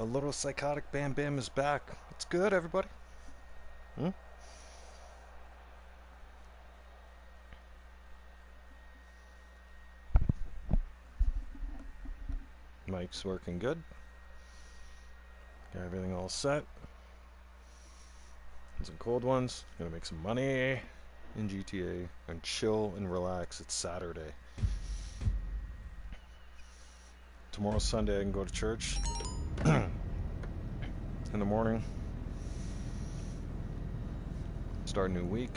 A little psychotic Bam Bam is back. It's good, everybody. Hmm? Mic's working good. Got everything all set. Some cold ones. Gonna make some money in GTA and chill and relax. It's Saturday. Tomorrow's Sunday. I can go to church in the morning. Start a new week.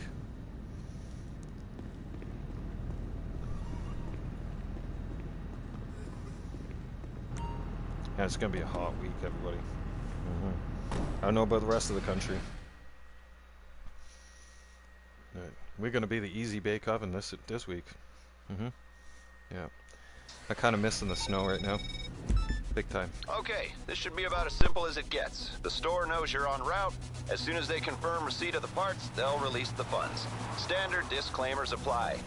Yeah, it's gonna be a hot week, everybody. I don't know about the rest of the country. We're gonna be the easy bake oven this week. Yeah. I'm kind of missing the snow right now. Big time. Okay, this should be about as simple as it gets. The store knows you're en route. As soon as they confirm receipt of the parts, they'll release the funds. Standard disclaimers apply.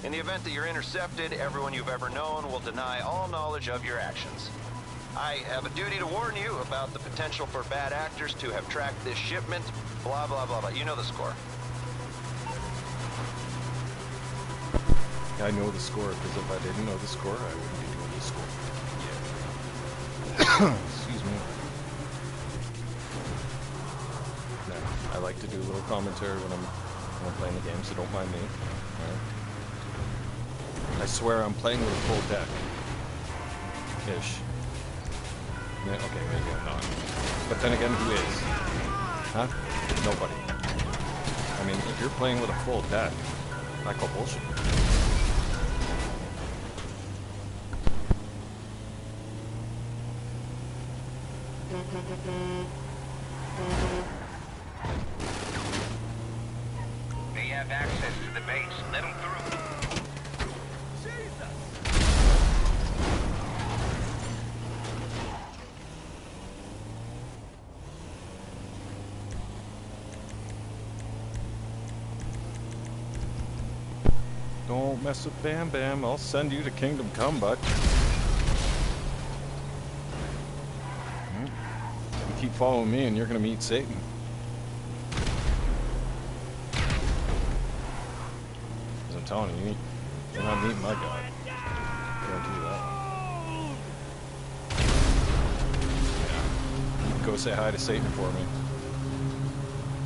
In the event that you're intercepted, everyone you've ever known will deny all knowledge of your actions. I have a duty to warn you about the potential for bad actors to have tracked this shipment. Blah, blah, blah, blah. You know the score. I know the score, because if I didn't know the score, I wouldn't be doing the score. Yeah. Excuse me. No, I like to do a little commentary when I'm playing the game, so don't mind me. Right. I swear I'm playing with a full deck. Ish. Yeah, okay, maybe I'm not. But then again, who is? Huh? Nobody. I mean, if you're playing with a full deck, I call bullshit. They have access to the base. Let them through. Don't mess with Bam Bam. I'll send you to Kingdom Come, bud. You keep following me and you're gonna meet Satan. As I'm telling you, you're not meeting my God. I guarantee you that. Yeah. You can go say hi to Satan for me.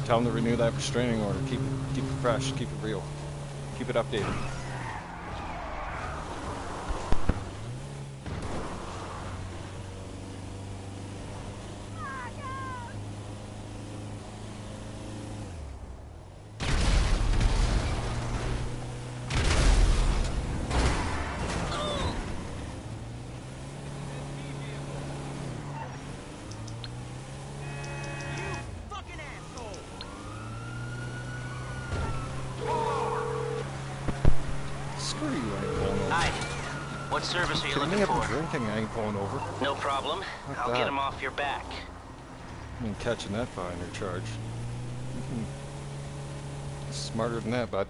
Tell him to renew that restraining order. Keep it fresh. Keep it real. Keep it updated. Hi. What service are you looking Kidding me? for? I'm drinking. I ain't pulling over. No problem. Like I'll that. get him off your back. I ain't catching that fine or charge. Smarter than that, bud.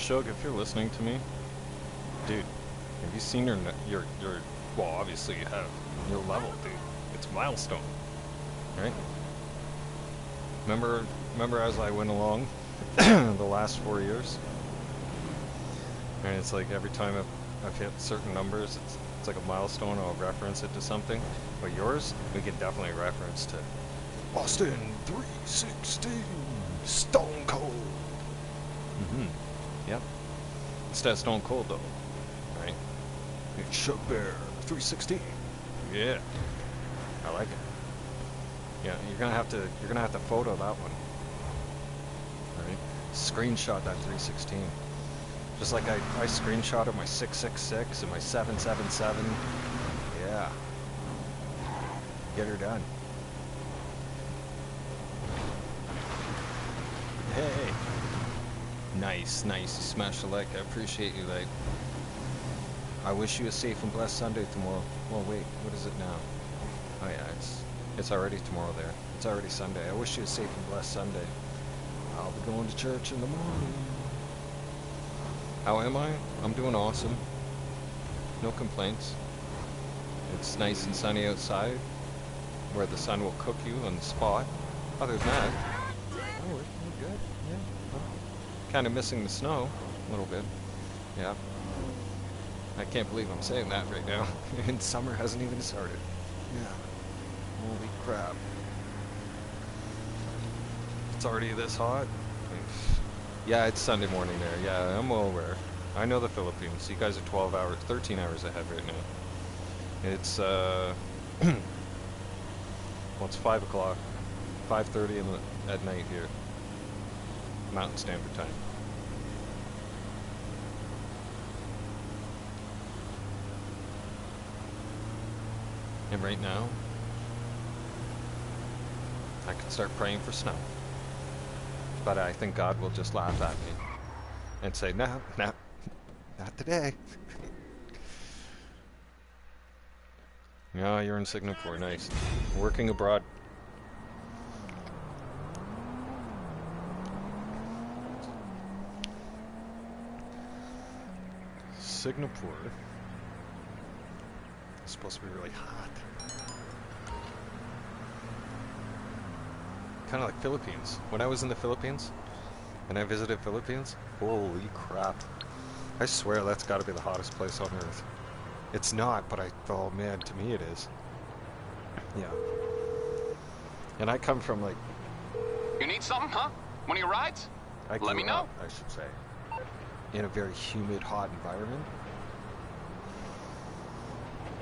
Shug, if you're listening to me, dude, have you seen your well, obviously you have, your level, dude. It's a milestone, right? Remember as I went along the last 4 years? And it's like every time I've hit certain numbers, it's like a milestone, I'll reference it to something. But yours, we can definitely reference to Austin 316 Stone Cold. Yep. Instead of Stone Cold though, right? It's Shug Bear 316. Yeah. I like it. Yeah, you're gonna have to photo that one. Right? Screenshot that 316. Just like I screenshotted my 666 and my 777. Yeah. Get her done. Hey. Nice. You smashed a like. I appreciate you, like. I wish you a safe and blessed Sunday tomorrow. Well, wait, what is it now? Oh yeah, it's already tomorrow there. It's already Sunday. I wish you a safe and blessed Sunday. I'll be going to church in the morning. How am I? I'm doing awesome. No complaints. It's nice and sunny outside, where the sun will cook you on the spot. Other than that, oh, we're good. Yeah. Kind of missing the snow a little bit. Yeah. I can't believe I'm saying that right now. And summer hasn't even started. Yeah. Holy crap. It's already this hot? Yeah, it's Sunday morning there. Yeah, I'm well aware. I know the Philippines. You guys are 13 hours ahead right now. It's, well, it's 5 o'clock. 5:30 at night here. Mountain Standard Time. And right now, I can start praying for snow. But I think God will just laugh at me and say, no, not today. Yeah, you're in Singapore, nice. Working abroad. Singapore is supposed to be really hot. Kind of like Philippines. When I was in the Philippines, and I visited Philippines, holy crap. I swear that's got to be the hottest place on earth. It's not, but oh man, to me it is. Yeah. And I come from like... You need something, huh? One of your rides? Let me know. I should say. In a very humid, hot environment.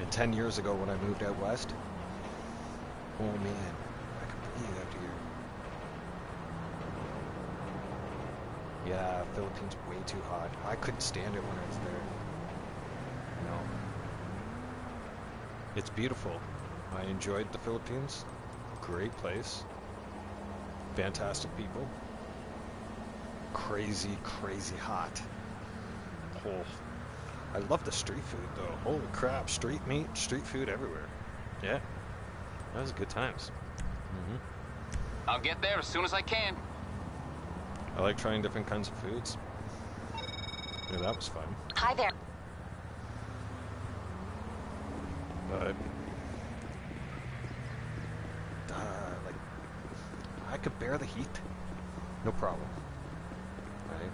And 10 years ago when I moved out west, oh man, I could breathe out here. Yeah, Philippines way too hot. I couldn't stand it when I was there. No. It's beautiful. I enjoyed the Philippines. Great place. Fantastic people. Crazy, crazy hot. Oh, I love the street food though. Holy crap, street meat, street food everywhere. Yeah, that was good times. I'll get there as soon as I can. I like trying different kinds of foods. Yeah, that was fun. Hi there. But like, I could bear the heat, no problem. Right?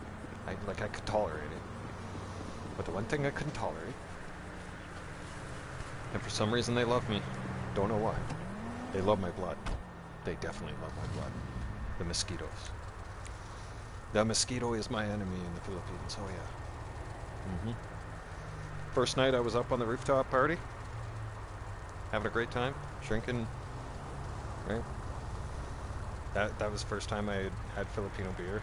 I could tolerate it. But the one thing I couldn't tolerate, and for some reason they love me, don't know why. They love my blood. They definitely love my blood. The mosquitoes. The mosquito is my enemy in the Philippines. Oh yeah. First night I was up on the rooftop party, having a great time, drinking. Right. That was the first time I had Filipino beer.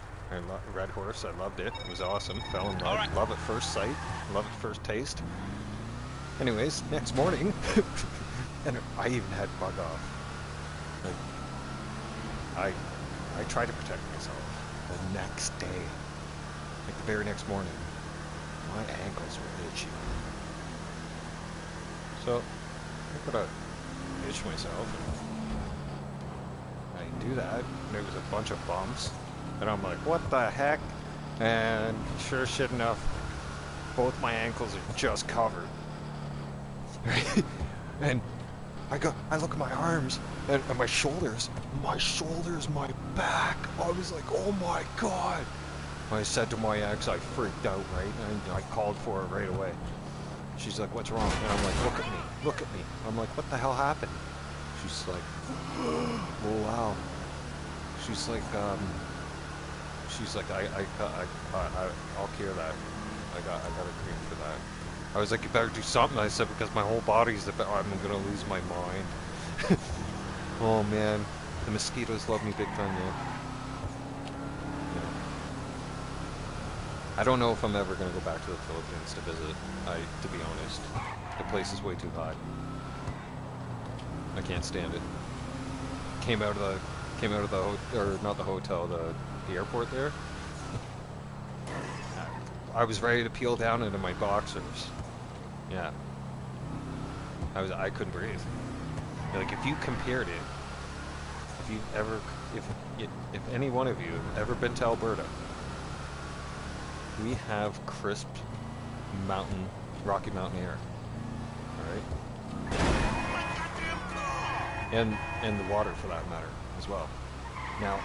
Red Horse. I loved it. It was awesome. Fell in love. Right. Love at first sight. Love at first taste. Anyways, next morning, and I even had bug off. Like, I tried to protect myself. The next day, like the very next morning, my ankles were itchy. So I gotta itch myself. I do that, and there was a bunch of bumps, and I'm like, what the heck? And sure shit enough, both my ankles are just covered. And I look at my arms and my shoulders, my back. I was like, oh my god. I said to my ex, I freaked out, right? And I called for her right away. She's like, what's wrong? And I'm like, look at me. I'm like, what the hell happened? She's like, oh wow. She's like, I'll cure that. I got a cream for that. I was like, you better do something. I said, because my whole body's I'm gonna lose my mind. Oh man, the mosquitoes love me big time, man. Yeah. I don't know if I'm ever gonna go back to the Philippines to visit. To be honest, the place is way too hot. I can't stand it. Came out of the not the hotel, the airport there. I was ready to peel down into my boxers. Yeah. I couldn't breathe. Like, if you compared it, if any one of you have ever been to Alberta, we have crisp Rocky Mountain air. Alright? And the water, for that matter, as well. Now,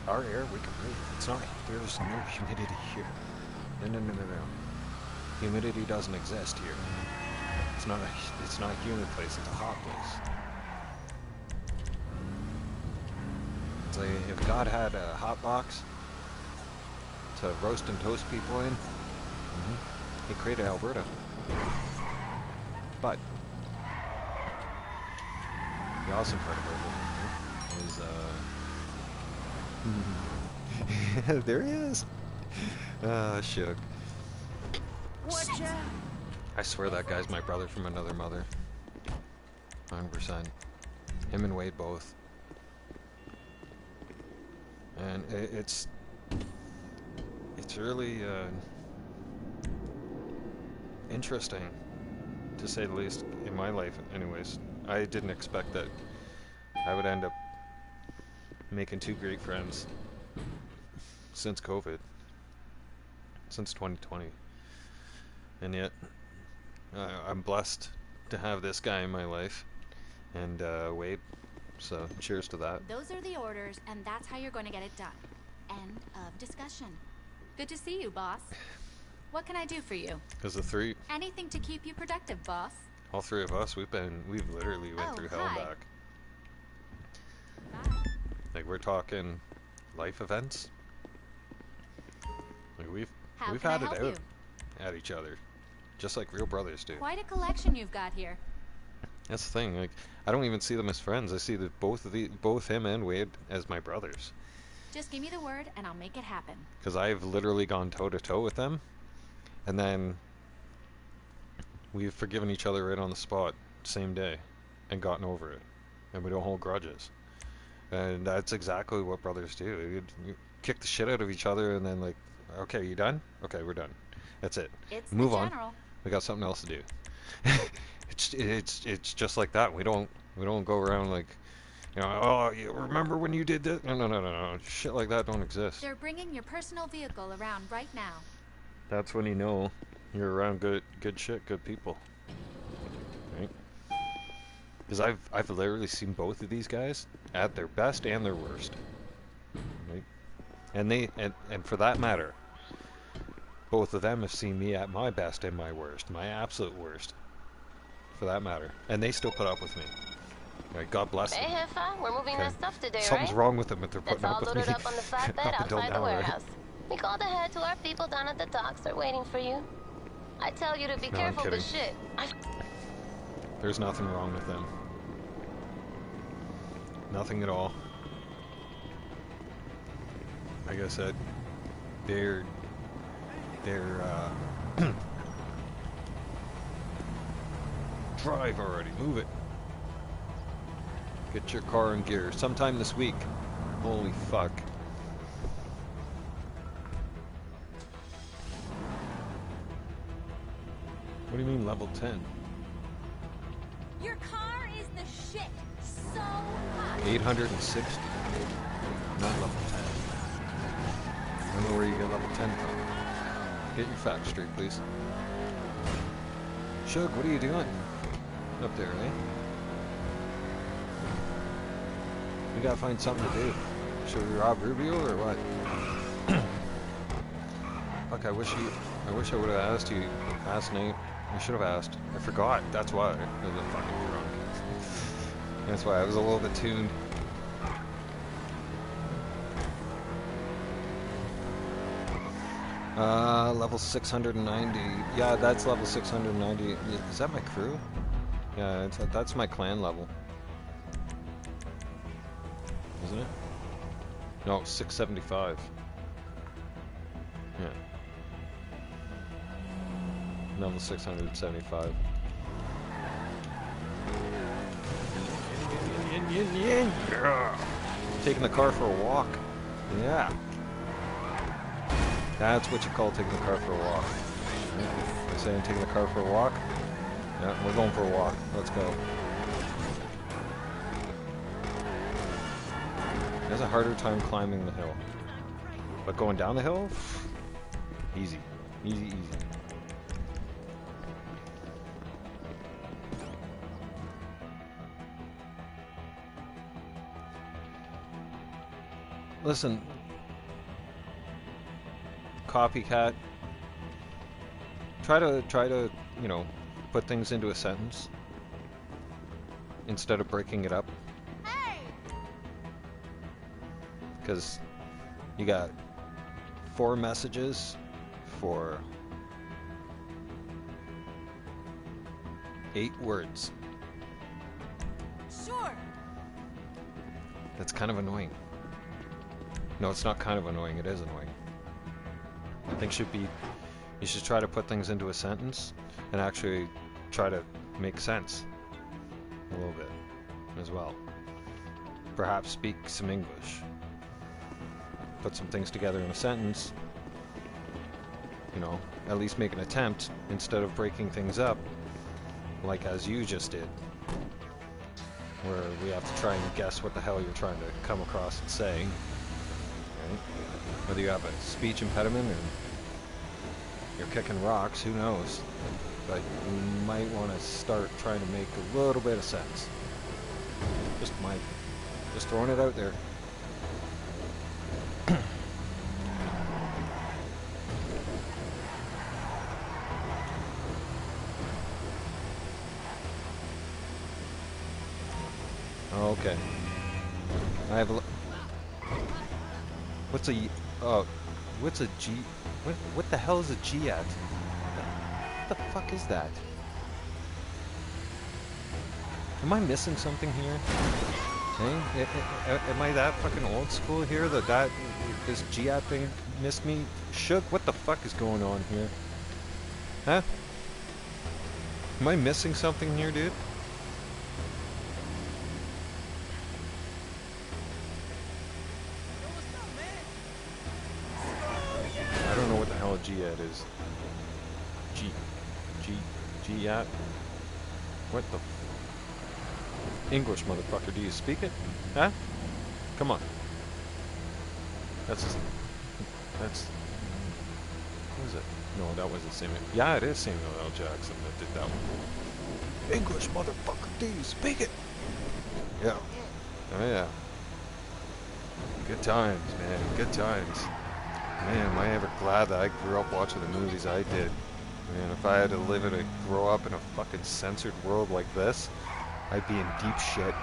our air, we can breathe. It's not, there's no humidity here. No. Humidity doesn't exist here. It's not a humid place, it's a hot place. It's like if God had a hot box to roast and toast people in, he created Alberta. But the awesome part about it is, there he is. Shook. I swear that guy's my brother from another mother. 100%. Him and Wade both. And it's really interesting, to say the least, in my life anyways. I didn't expect that I would end up making two great friends since COVID, since 2020. And yet, I'm blessed to have this guy in my life, and Wade, so cheers to that. Those are the orders, and that's how you're going to get it done. End of discussion. Good to see you, boss. What can I do for you? Because the three... Anything to keep you productive, boss. All three of us, we've literally went through hell and back. Bye. Like, we're talking life events. Like, we've had it out at each other. Just like real brothers do. Quite a collection you've got here. That's the thing. Like, I don't even see them as friends. I see that both him and Wade as my brothers. Just give me the word, and I'll make it happen. Because I've literally gone toe to toe with them, and then we've forgiven each other right on the spot, same day, and gotten over it, and we don't hold grudges. And that's exactly what brothers do. You kick the shit out of each other, and then like, okay, you done? Okay, we're done. That's it. It's Move the on. general. We got something else to do. It's just like that. We don't go around like, you know, oh, you remember when you did this? No. Shit like that don't exist. They're bringing your personal vehicle around right now. That's when you know you're around good shit, good people. Right? Because I've literally seen both of these guys at their best and their worst. Right? And for that matter, both of them have seen me at my best and my worst, my absolute worst, for that matter. And they still put up with me. Right, God bless them. Hey, Heffa, we're moving that stuff today, Something's right? wrong with them if they're putting up with me. That's all loaded up on the flatbed up until outside the now, right? warehouse. We called ahead to our people down at the docks. They're waiting for you. I tell you to be No, careful I'm with kidding. shit. There's nothing wrong with them. Nothing at all. Like I said, they're drive already, move it. Get your car in gear sometime this week. Holy fuck. What do you mean level 10? Your car is the shit. So hot. 860. Not level 10. don't know where you get level 10 from. Get your facts straight, please. Shug, what are you doing? Up there, eh? We gotta find something to do. Should we rob Rubio or what? Fuck, I wish I would have asked you last night. I should have asked. I forgot. That's why. I was fucking drunk. That's why I was a little bit tuned. Level 690. Yeah, that's level 690. Is that my crew? Yeah, that's my clan level. Isn't it? No, 675. Yeah. Level 675. Yeah. Taking the car for a walk. Yeah. That's what you call taking the car for a walk. Yeah. I'm saying taking the car for a walk. Yeah, we're going for a walk. Let's go. It has a harder time climbing the hill. But going down the hill? Easy. Easy, easy. Listen, copycat. Try to, you know, put things into a sentence instead of breaking it up. Because you got 4 messages for 8 words. Sure. That's kind of annoying. No, it's not kind of annoying, it is annoying. I think you should try to put things into a sentence and actually try to make sense a little bit as well. Perhaps speak some English. Put some things together in a sentence, you know, at least make an attempt instead of breaking things up like as you just did, where we have to try and guess what the hell you're trying to come across and say. Right? Whether you have a speech impediment or you're kicking rocks, who knows? But you might want to start trying to make a little bit of sense. Just might. Just throwing it out there. Okay. I have a... What's a G... What the hell is a G at? What the fuck is that? Am I missing something here? Hey? Am I that fucking old school here that this G-at thing missed me? Shook, what the fuck is going on here? Huh? Am I missing something here, dude? I don't know what the hell a G-at is. G-at? What the English, motherfucker, do you speak it? Huh? Come on. That's... What is it? No, that wasn't Samuel. Yeah, it is Samuel L. Jackson that did that one. English, motherfucker, do you speak it? Yeah. Oh, yeah. Good times, man. Good times. Man, am I ever glad that I grew up watching the movies I did. Man, if I had to grow up in a fucking censored world like this, I'd be in deep shit.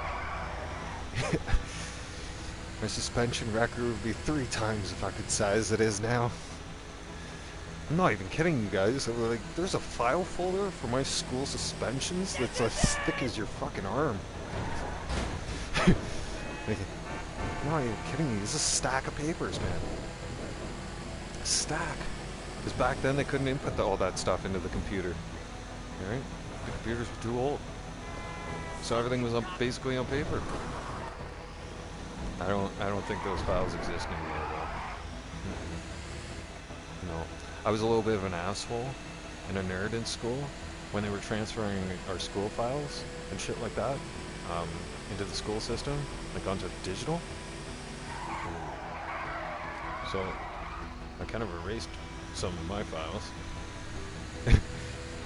My suspension record would be 3 times the fucking size it is now. I'm not even kidding you guys. Like, there's a file folder for my school suspensions that's as thick as your fucking arm. Like, I'm not even kidding you. This is a stack of papers, man. A stack. Because back then they couldn't input all that stuff into the computer. Alright? The computers were too old. So everything was basically on paper. I don't think those files exist anymore though. No. I was a little bit of an asshole and a nerd in school when they were transferring our school files and shit like that into the school system, like onto digital. So I kind of erased some of my files.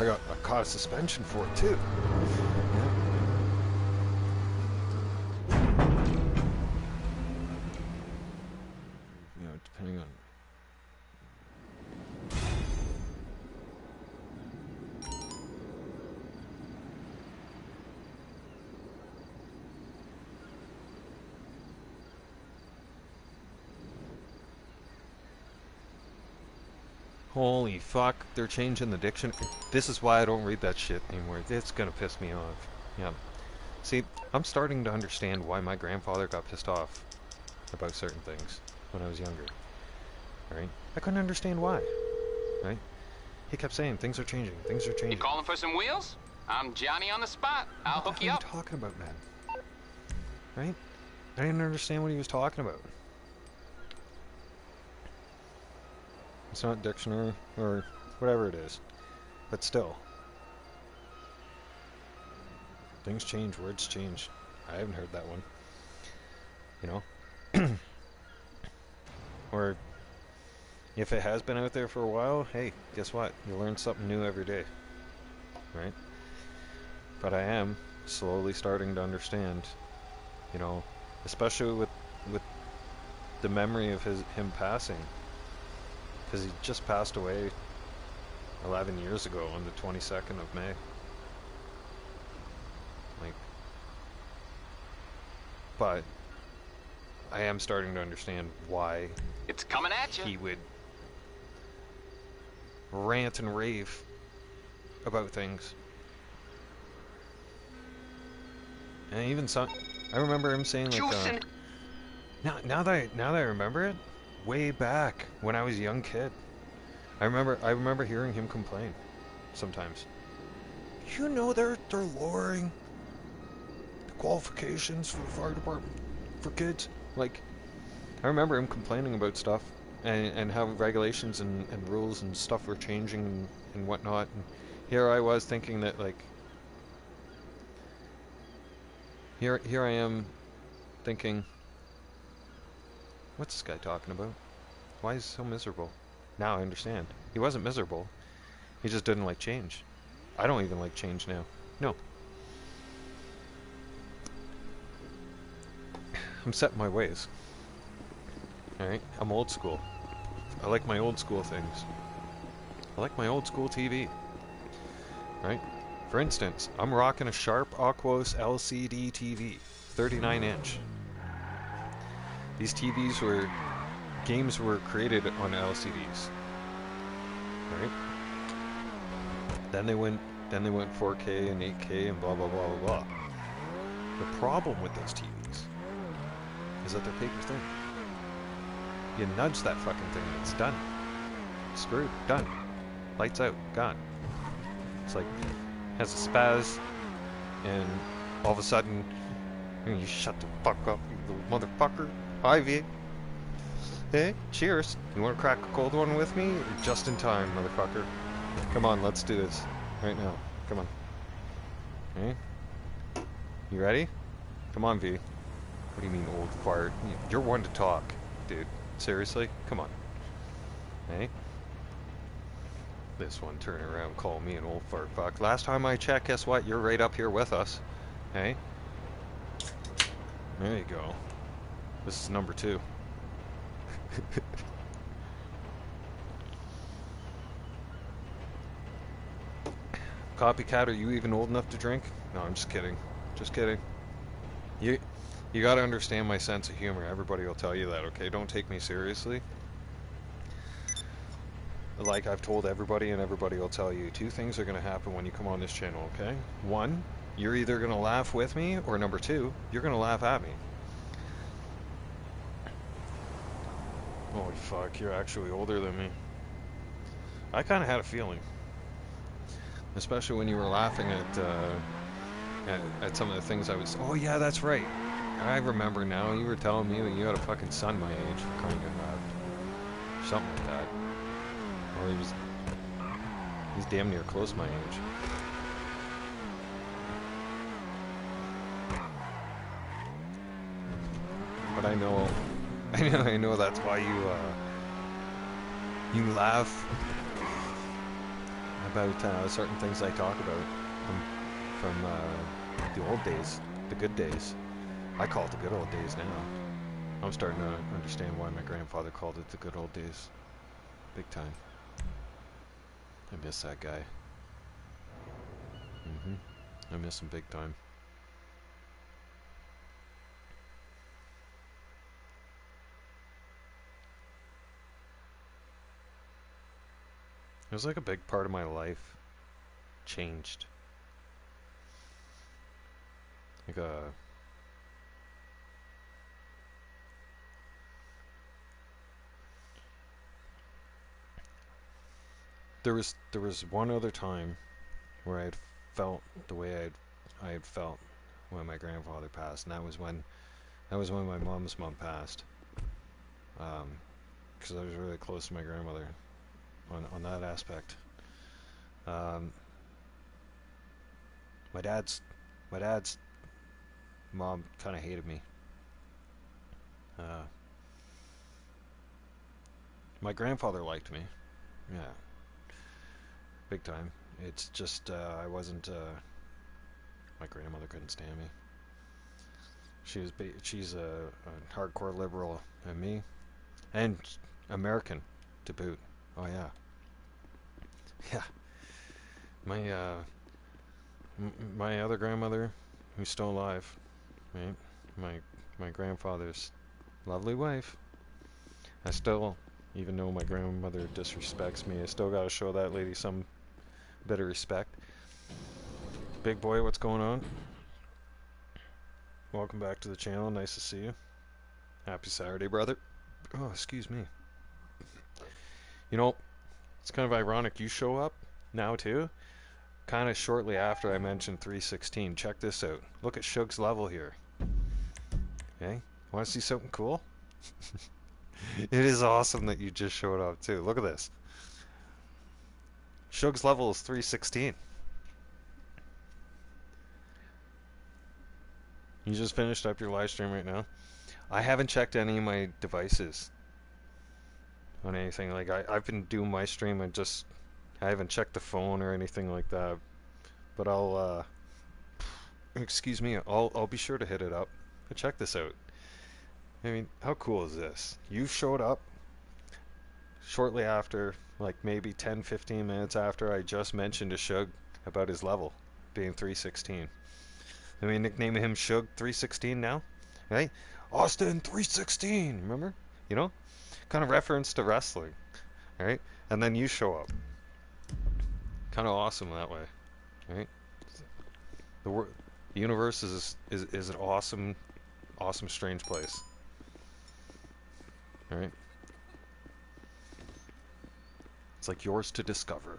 I caught a suspension for it too. Yeah. You know, depending on. Holy fuck, they're changing the dictionary. This is why I don't read that shit anymore. It's gonna piss me off. Yeah. See, I'm starting to understand why my grandfather got pissed off about certain things when I was younger. Right? I couldn't understand why. Right? He kept saying, things are changing, things are changing. You calling for some wheels? I'm Johnny on the spot. I'll hook you up. What are you talking about, man? Right? I didn't understand what he was talking about. It's not dictionary, or whatever it is. But still. Things change, words change. I haven't heard that one. You know? Or, if it has been out there for a while, hey, guess what? You learn something new every day. Right? But I am slowly starting to understand, you know, especially with the memory of him passing. Because he just passed away 11 years ago on the 22nd of May. Like, but I am starting to understand why It's coming at you. he would rant and rave about things. And even some, I remember him saying like, now that I remember it, way back when I was a young kid, I remember hearing him complain sometimes. You know they're lowering the qualifications for the fire department for kids. Like, I remember him complaining about stuff and how regulations and rules and stuff were changing and whatnot. And here I was thinking that, like, here I am thinking, what's this guy talking about? Why is he so miserable? Now I understand. He wasn't miserable. He just didn't like change. I don't even like change now. No. I'm set in my ways. Alright? I'm old school. I like my old school things. I like my old school TV. Right? For instance, I'm rocking a Sharp Aquos LCD TV. 39-inch. These TVs games were created on LCDs. Right? Then they went 4K and 8K and blah blah blah blah blah. The problem with those TVs is that they're paper thin. You nudge that fucking thing and it's done. Screwed. Done. Lights out. Gone. It's like, has a spaz, and all of a sudden, you shut the fuck up, you little motherfucker. Hi, V. Hey, cheers. You want to crack a cold one with me? You're just in time, motherfucker. Come on, let's do this. Right now. Come on. Okay? You ready? Come on, V. What do you mean, old fart? You're one to talk, dude. Seriously? Come on. Hey? This one turning around calling me an old fart fuck. Last time I checked, guess what? You're right up here with us. Hey? There you go. This is number 2. Copycat, are you even old enough to drink? No, I'm just kidding. Just kidding. You gotta understand my sense of humor. Everybody will tell you that, okay? Don't take me seriously. Like I've told everybody, and everybody will tell you, 2 things are gonna happen when you come on this channel, okay? 1, you're either gonna laugh with me, or number 2, you're gonna laugh at me. Holy fuck, you're actually older than me. I kinda had a feeling. Especially when you were laughing at some of the things I was... Oh yeah, that's right. I remember now. You were telling me that you had a fucking son my age, for crying out loud. Something like that. Or he's damn near close my age. But I know that's why You laugh about certain things I talk about from the old days, the good days. I call it the good old days now. I'm starting to understand why my grandfather called it the good old days. Big time. I miss that guy. I miss him big time. It was like a big part of my life changed. Like there was one other time where I'd felt the way I had felt when my grandfather passed, and that was when my mom's mom passed. Because I was really close to my grandmother on that aspect. My dad's mom kind of hated me. My grandfather liked me, yeah, big time. It's just I wasn't. My grandmother couldn't stand me. She's a hardcore liberal, and me, and American, to boot. Oh yeah, yeah. My my other grandmother, who's still alive, right? My grandfather's lovely wife. I still, even though my grandmother disrespects me, I still gotta show that lady some bit of respect. Big boy, what's going on? Welcome back to the channel. Nice to see you. Happy Saturday, brother. Oh, excuse me. You know, it's kind of ironic you show up now too. Kind of shortly after I mentioned 316. Check this out. Look at Shug's level here. Okay, want to see something cool? It is awesome that you just showed up too. Look at this. Shug's level is 316. You just finished up your live stream right now. I haven't checked any of my devices on anything. Like I've been doing my stream and I haven't checked the phone or anything like that. But I'll excuse me, I'll be sure to hit it up. But check this out. I mean, how cool is this? You showed up shortly after, like maybe 10-15 minutes after I just mentioned to Shug about his level being 316. I mean, nickname him Shug 316 now, right? Austin 316, remember? You know, kind of reference to wrestling, right? And then you show up, kind of awesome that way, right? The universe is an awesome, strange place, right? It's like yours to discover.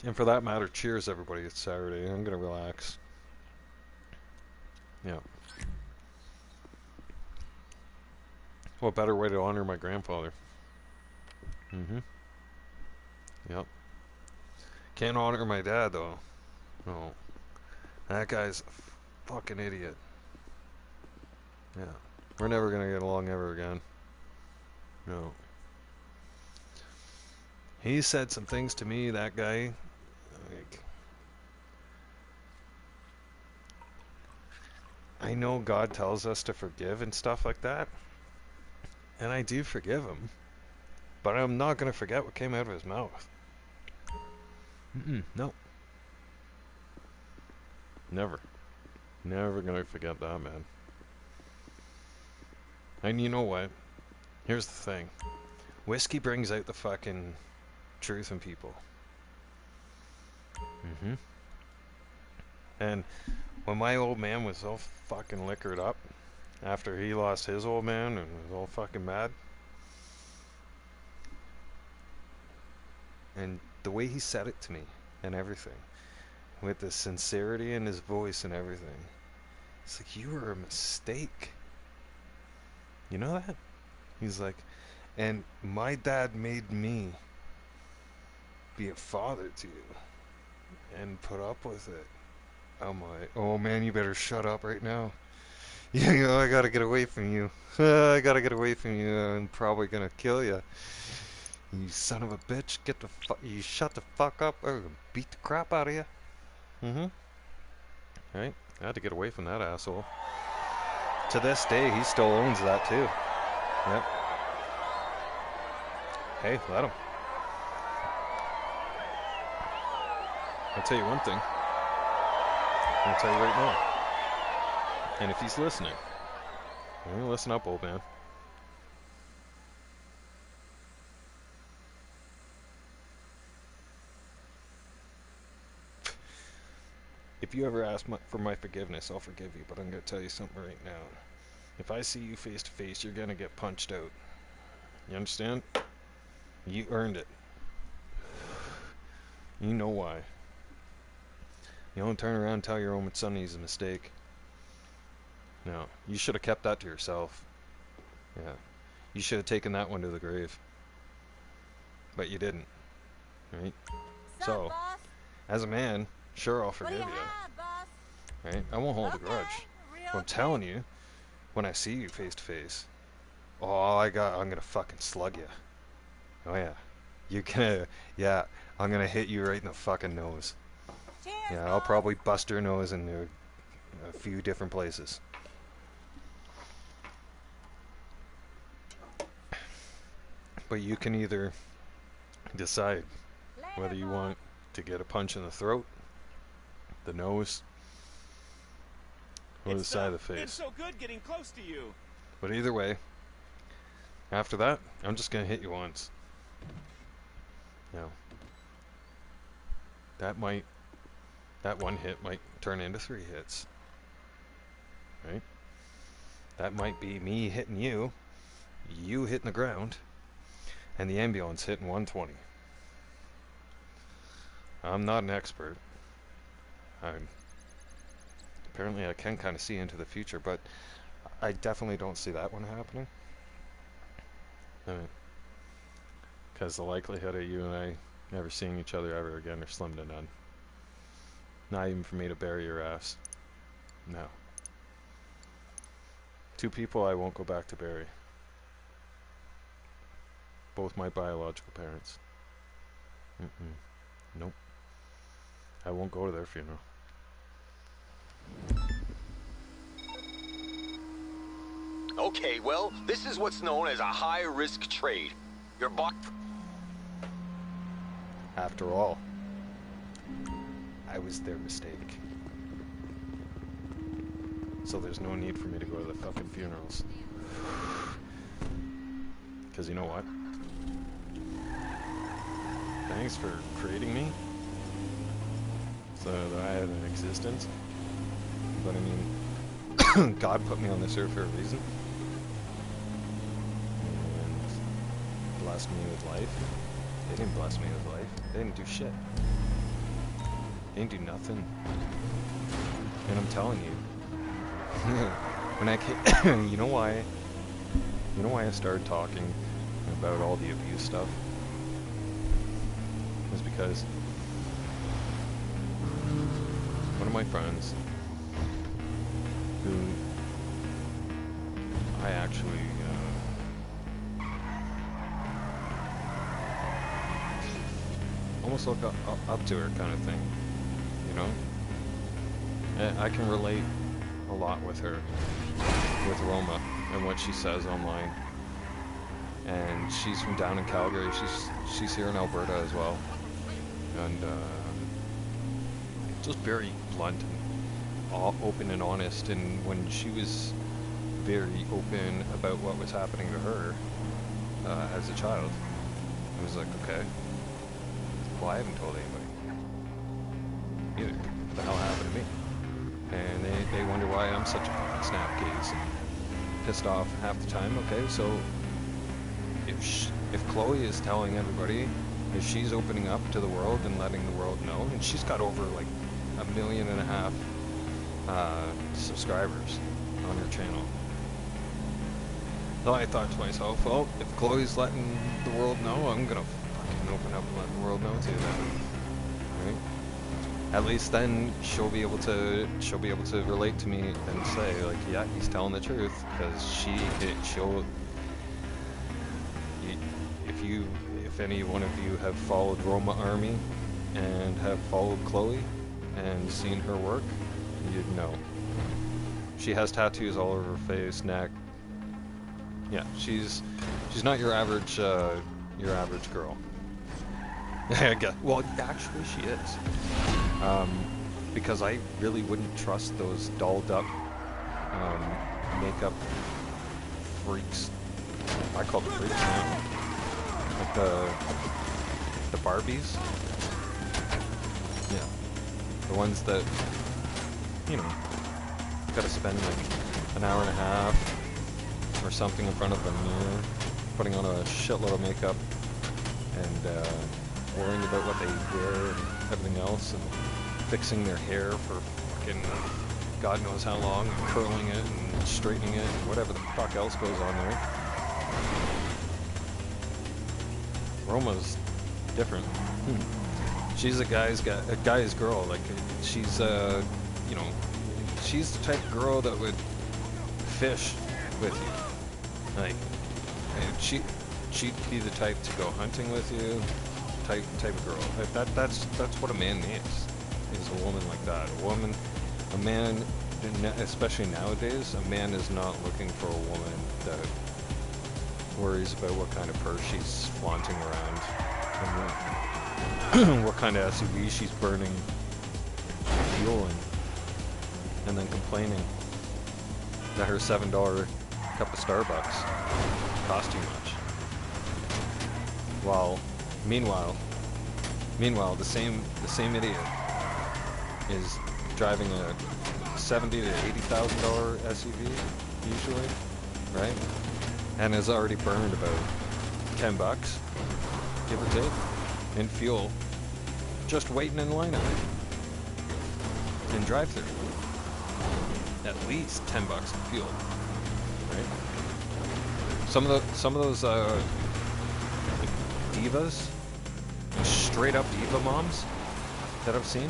And for that matter, cheers everybody, it's Saturday. I'm gonna relax. Yeah. What better way to honor my grandfather? Yep. Can't honor my dad though. No. That guy's a fucking idiot. Yeah. We're never gonna get along ever again. No. He said some things to me, that guy. Like, I know God tells us to forgive and stuff like that. And I do forgive him. But I'm not going to forget what came out of his mouth. No. Never. Never going to forget that, man. And you know what? Here's the thing. Whiskey brings out the fucking truth in people. And when my old man was all fucking liquored up, after he lost his old man and was all fucking mad, and the way he said it to me and everything, with the sincerity in his voice and everything, it's like, you were a mistake. You know that? He's like, and my dad made me be a father to you and put up with it. Oh my. Oh man, you better shut up right now. You know, I gotta get away from you. I gotta get away from you. I'm probably gonna kill you. You son of a bitch. Get the you shut the fuck up or I'm gonna beat the crap out of you. Mm-hmm. Right? I had to get away from that asshole. To this day, he still owns that too. Yep. Hey, let him. I'll tell you one thing. I'll tell you right now. And if he's listening, listen up, old man. If you ever ask for my forgiveness, I'll forgive you, but I'm going to tell you something right now. If I see you face to face, you're going to get punched out. You understand? You earned it. You know why. You don't turn around and tell your own son he's a mistake. No, you should have kept that to yourself. Yeah. You should have taken that one to the grave. But you didn't. Right? So, as a man, sure, I'll forgive you. Right? I won't hold a grudge. But I'm telling you, when I see you face to face, I'm gonna fucking slug you. Oh yeah. Yeah, I'm gonna hit you right in the fucking nose. Yeah, I'll probably bust your nose in a few different places. But you can either decide whether you want to get a punch in the throat, the nose, or the side of the face. It's so good getting close to you. But either way, after that, I'm just gonna hit you once. Now, that one hit might turn into 3 hits. Right? That might be me hitting you, you hitting the ground, and the ambulance hitting 120. I'm not an expert. Apparently I can kind of see into the future, but I definitely don't see that one happening. Because the likelihood of you and I never seeing each other ever again are slim to none. Not even for me to bury your ass. No. 2 people I won't go back to bury. Both my biological parents. Nope. I won't go to their funeral. Okay, well, this is what's known as a high-risk trade. Your boss... After all, I was their mistake. So there's no need for me to go to the fucking funerals. Because you know what? Thanks for creating me, so that I had an existence. But I mean, God put me on this earth for a reason. And blessed me with life. They didn't bless me with life. They didn't do shit. They didn't do nothing. And I'm telling you, when I came, you know why I started talking about all the abuse stuff? It was because one of my friends, who I actually almost look up to her kind of thing, you know? And I can relate a lot with her, with Roma, and what she says online. And she's from down in Calgary. She's here in Alberta as well, and just very blunt and open and honest. And when she was very open about what was happening to her as a child, I was like, okay, well, I haven't told anybody either. What the hell happened to me? And they wonder why I'm such a fucking snapcase and pissed off half the time. Okay, so if Chloe is telling everybody, if she's opening up to the world and letting the world know, and she's got over like 1.5 million subscribers on her channel. So I thought to myself, well, if Chloe's letting the world know, I'm gonna fucking open up and let the world know too then. Right? At least then she'll be able to relate to me and say like, yeah, he's telling the truth, because she'll. If any one of you have followed Roma Army and have followed Chloe and seen her work, you'd know. She has tattoos all over her face, neck. Yeah, she's not your average girl. Well, actually, she is. Because I really wouldn't trust those dolled up makeup freaks. I call them freaks now. Like the Barbies. Yeah. The ones that, you know, gotta spend like an hour and a half or something in front of a mirror, putting on a shitload of makeup and worrying about what they wear and everything else, and fixing their hair for fucking God knows how long, and curling it and straightening it and whatever the fuck else goes on there. Roma's different. She's a guy's girl. Like, she's you know, she's the type of girl that would fish with you. Like, and she'd be the type to go hunting with you. Type of girl. That's what a man needs. Is a woman like that. A man, especially nowadays, a man is not looking for a woman that worries about what kind of purse she's flaunting around, and what kind of SUV she's burning fuel in, and then complaining that her $7 cup of Starbucks cost too much. Meanwhile, the same idiot is driving a $70,000 to $80,000 SUV usually, right? And has already burned about $10, give or take, in fuel, just waiting in line on it in drive-thru. At least $10 in fuel, right? Some of those divas, straight up diva moms that I've seen,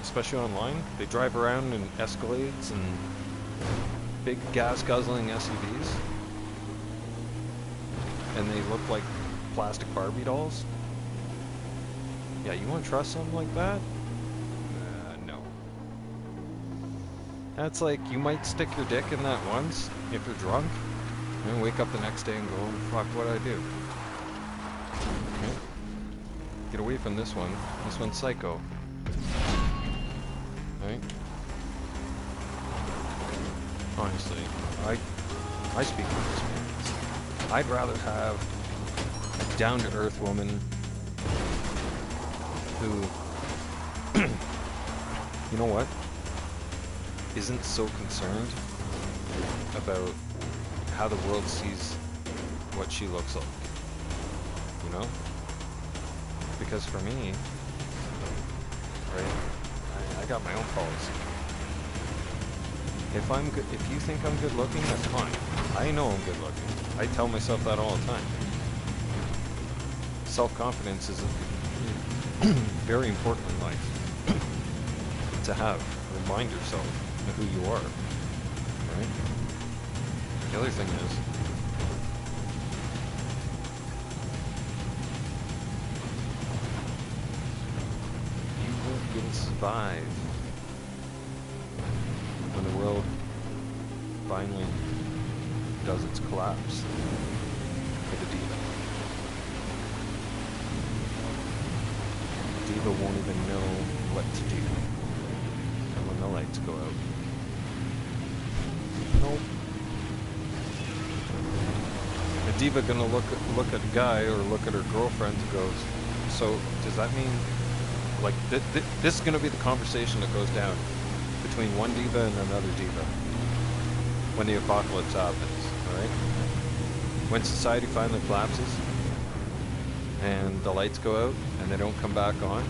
especially online, they drive around in Escalades and big gas guzzling SUVs, and they look like plastic Barbie dolls. Yeah, you want to trust something like that? No. That's like, you might stick your dick in that once if you're drunk, and then wake up the next day and go, oh, fuck, what'd I do? Okay. Get away from this one. This one's psycho. Right? Honestly, I speak from experience. I'd rather have a down-to-earth woman who, you know what, isn't so concerned about how the world sees what she looks like, you know? Because for me, right, I got my own policy. If you think I'm good looking, that's fine. I know I'm good looking. I tell myself that all the time. Self-confidence is very important in life to have. Remind yourself of who you are, right? The other thing is, you won't be able to survive when the world finally does its collapse for the diva. The diva won't even know what to do when the lights go out. Nope. The diva gonna look at a guy or look at her girlfriend and goes, so does that mean, like, this is gonna be the conversation that goes down between one diva and another diva when the apocalypse happens, alright? When society finally collapses and the lights go out and they don't come back on,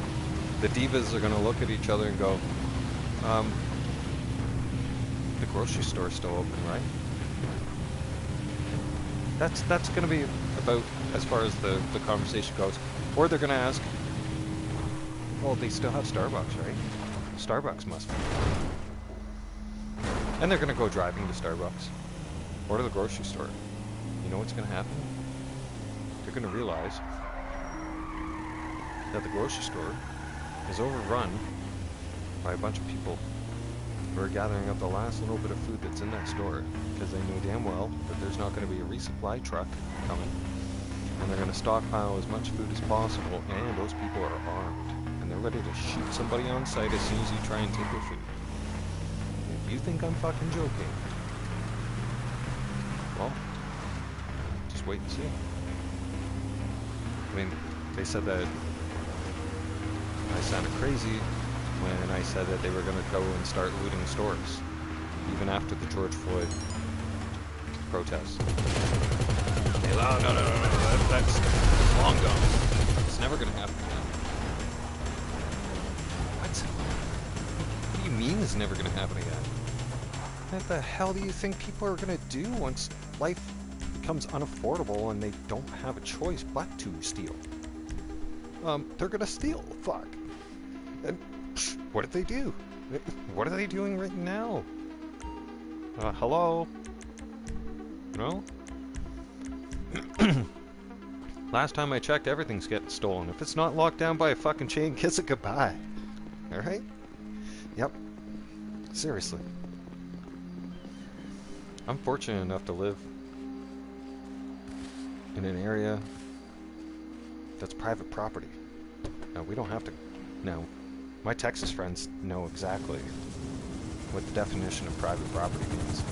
the divas are gonna look at each other and go, the grocery store's still open, right? That's gonna be about as far as the conversation goes. Or they're gonna ask, Well, they still have Starbucks, right? Starbucks must be. And they're gonna go driving to Starbucks. Or to the grocery store. You know what's gonna happen? They're gonna realize that the grocery store is overrun by a bunch of people who are gathering up the last little bit of food that's in that store, because they know damn well that there's not going to be a resupply truck coming, and they're going to stockpile as much food as possible, and those people are armed, and they're ready to shoot somebody on sight as soon as you try and take their food. If you think I'm fucking joking, well, just wait and see. I mean, they said that I sounded crazy when I said that they were going to go and start looting stores, even after the George Floyd protests. Oh, no, that's long gone. It's never going to happen again. What do you mean it's never going to happen again? What the hell do you think people are going to do once life becomes unaffordable and they don't have a choice but to steal? They're going to steal. Fuck. And what did they do? What are they doing right now? Hello? No? Last time I checked, everything's getting stolen. If it's not locked down by a fucking chain, kiss it goodbye. Alright? Yep. Seriously. I'm fortunate enough to live in an area that's private property. Now, we don't have to... Now, my Texas friends know exactly what the definition of private property means.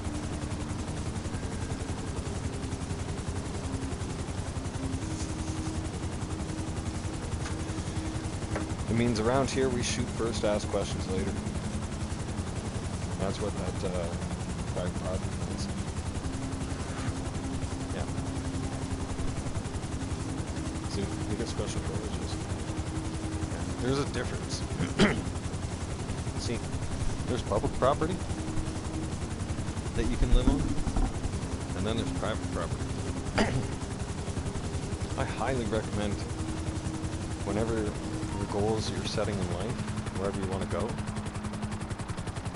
It means around here we shoot first, ask questions later. That's what that private property means. Yeah. See, we get special privileges. Yeah. There's a difference. See, there's public property that you can live on, and then there's private property. I highly recommend, whenever the goals you're setting in life, wherever you want to go,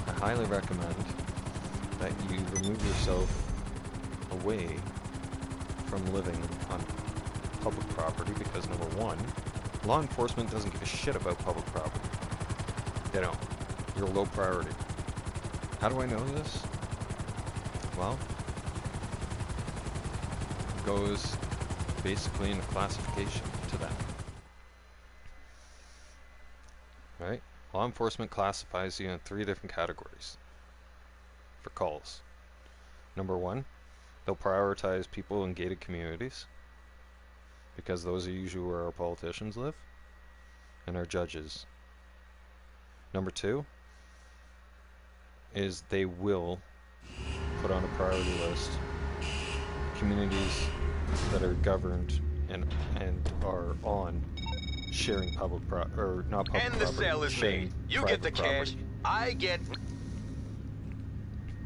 I highly recommend that you remove yourself away from living on public property, because number one, law enforcement doesn't give a shit about public property. They don't. You're low priority. How do I know this? Well, it goes basically in a classification to that. Right? Law enforcement classifies you in 3 different categories for calls. Number 1, they'll prioritize people in gated communities, because those are usually where our politicians live and our judges. Number 2 is they will put on a priority list communities that are governed and are on sharing public or not public and property. the sale is made. You get the cash, I get...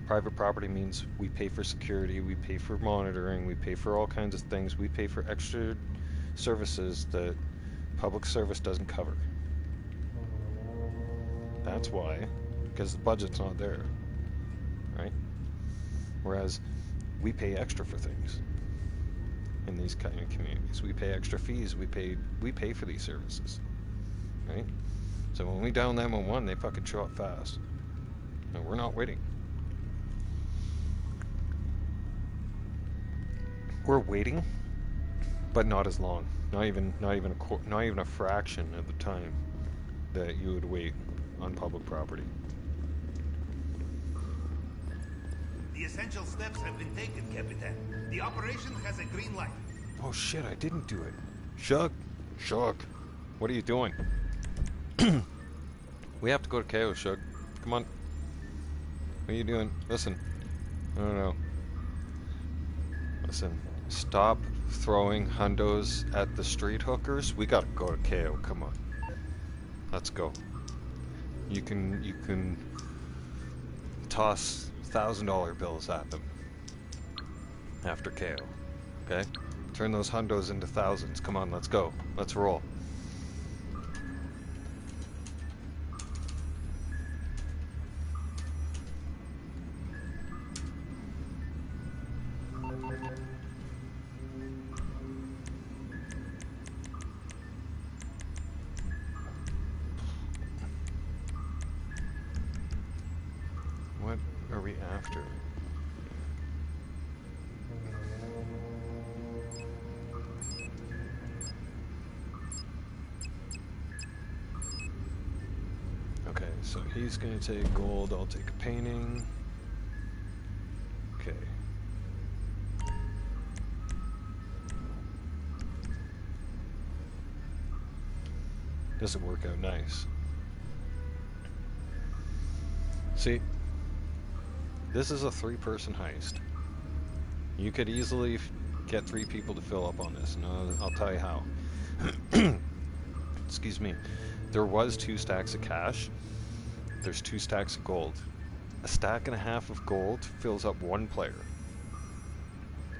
Private property means we pay for security, we pay for monitoring, we pay for all kinds of things, we pay for extra services that public service doesn't cover. That's why, because the budget's not there, right? Whereas we pay extra for things in these kind of communities. We pay extra fees, we pay for these services, right? So when we down them on one, they fucking show up fast. And we're not waiting. We're waiting, but not as long. Not even a fraction of the time that you would wait on public property. The essential steps have been taken, Capitan. The operation has a green light. Oh shit, I didn't do it. Shug, what are you doing? We have to go to KO, Shug. Come on. What are you doing? Listen. No. Listen. Stop throwing hundos at the street hookers. We gotta go to KO. Come on. Let's go. You can toss $1,000 bills at them after KO. Okay? Turn those hundos into thousands. Come on, let's go. Let's roll. after. Okay, so he's gonna take gold, I'll take a painting. Okay. Doesn't work out nice. See, this is a 3-person heist. You could easily get 3 people to fill up on this, and I'll tell you how. Excuse me. There was 2 stacks of cash. There's 2 stacks of gold. A stack and a half of gold fills up 1 player.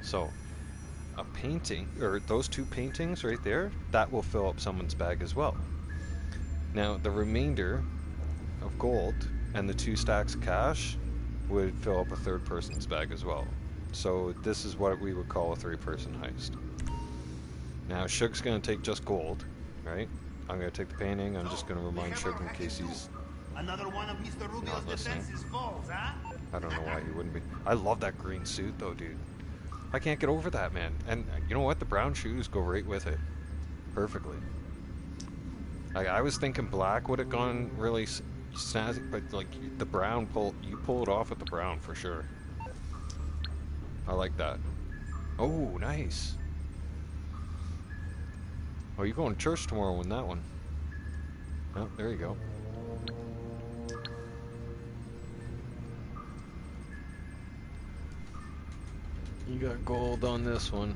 So, a painting, or those 2 paintings right there, that will fill up someone's bag as well. Now, the remainder of gold and the 2 stacks of cash would fill up a 3rd person's bag as well. So this is what we would call a 3-person heist. Now, Shug's going to take just gold, right? I'm going to take the painting. I'm just going to remind Shug in case he's another one of Mr. Rubio's defenses falls, huh? I don't know why he wouldn't be. I love that green suit though, dude. I can't get over that, man. And you know what? The brown shoes go right with it. Perfectly. I was thinking black would have gone really snazzy, but like the brown you pull it off with the brown for sure. I like that. Oh, nice. Oh, you going to church tomorrow in that one? Oh, there you go. You got gold on this one.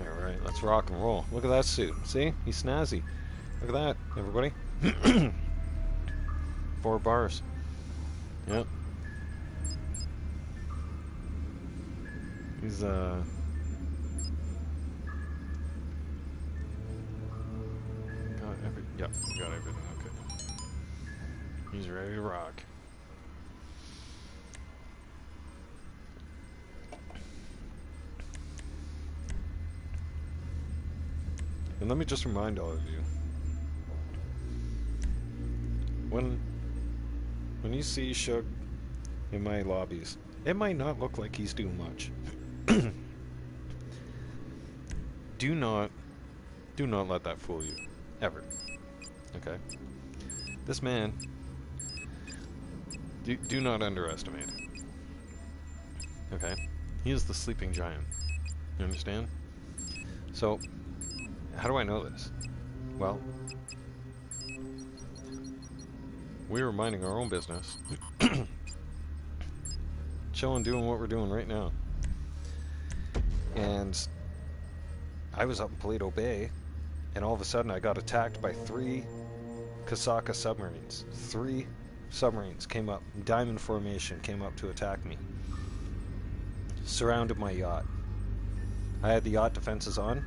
Alright, let's rock and roll. Look at that suit. See? He's snazzy. Look at that, everybody. 4 bars. Yep. He's, Got yep, got everything, okay. He's ready to rock. And let me just remind all of you, when you see Shug in my lobbies, it might not look like he's doing much. Do not let that fool you, ever. Okay? This man, do not underestimate it. Okay? He is the sleeping giant. You understand? So, how do I know this? Well, we were minding our own business. Chilling, doing what we're doing right now. And I was up in Paleto Bay, and all of a sudden I got attacked by 3 Kasaka submarines. 3 submarines came up, diamond formation, came up to attack me. Surrounded my yacht. I had the yacht defenses on.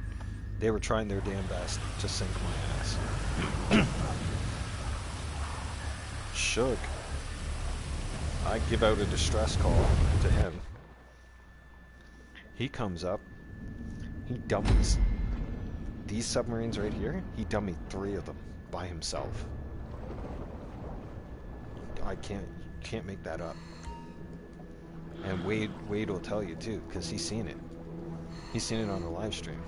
They were trying their damn best to sink my ass. Shug. I give out a distress call to him. He comes up. He dummies these submarines right here. He dummied 3 of them by himself. I can't make that up. And Wade will tell you too, because he's seen it. He's seen it on the live stream.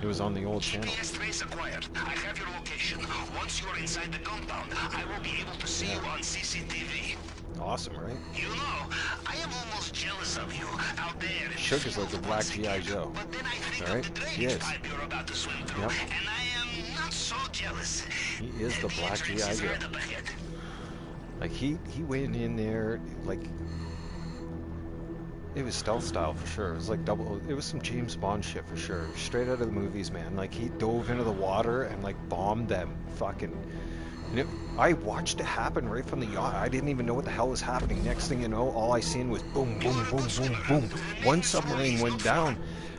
It was on the old channel. GPS trace acquired. I have your location. Once you are inside the compound, I will be able to see you on CCTV. Awesome, right? You know, I am almost jealous of you out there. Shug is like the black G.I. Joe. But then I think All right? of the He drainage is. pipe you're about to swim through, Yep. and I am not so jealous. He is the black entrance G.I. is Joe. right up ahead. Like he went in there like it was stealth style for sure. It was like it was some James Bond shit for sure. Straight out of the movies, man. Like he dove into the water and like bombed them fucking. I watched it happen right from the yacht. I didn't even know what the hell was happening. Next thing you know, all I seen was boom, boom, boom, boom, boom. One submarine went down.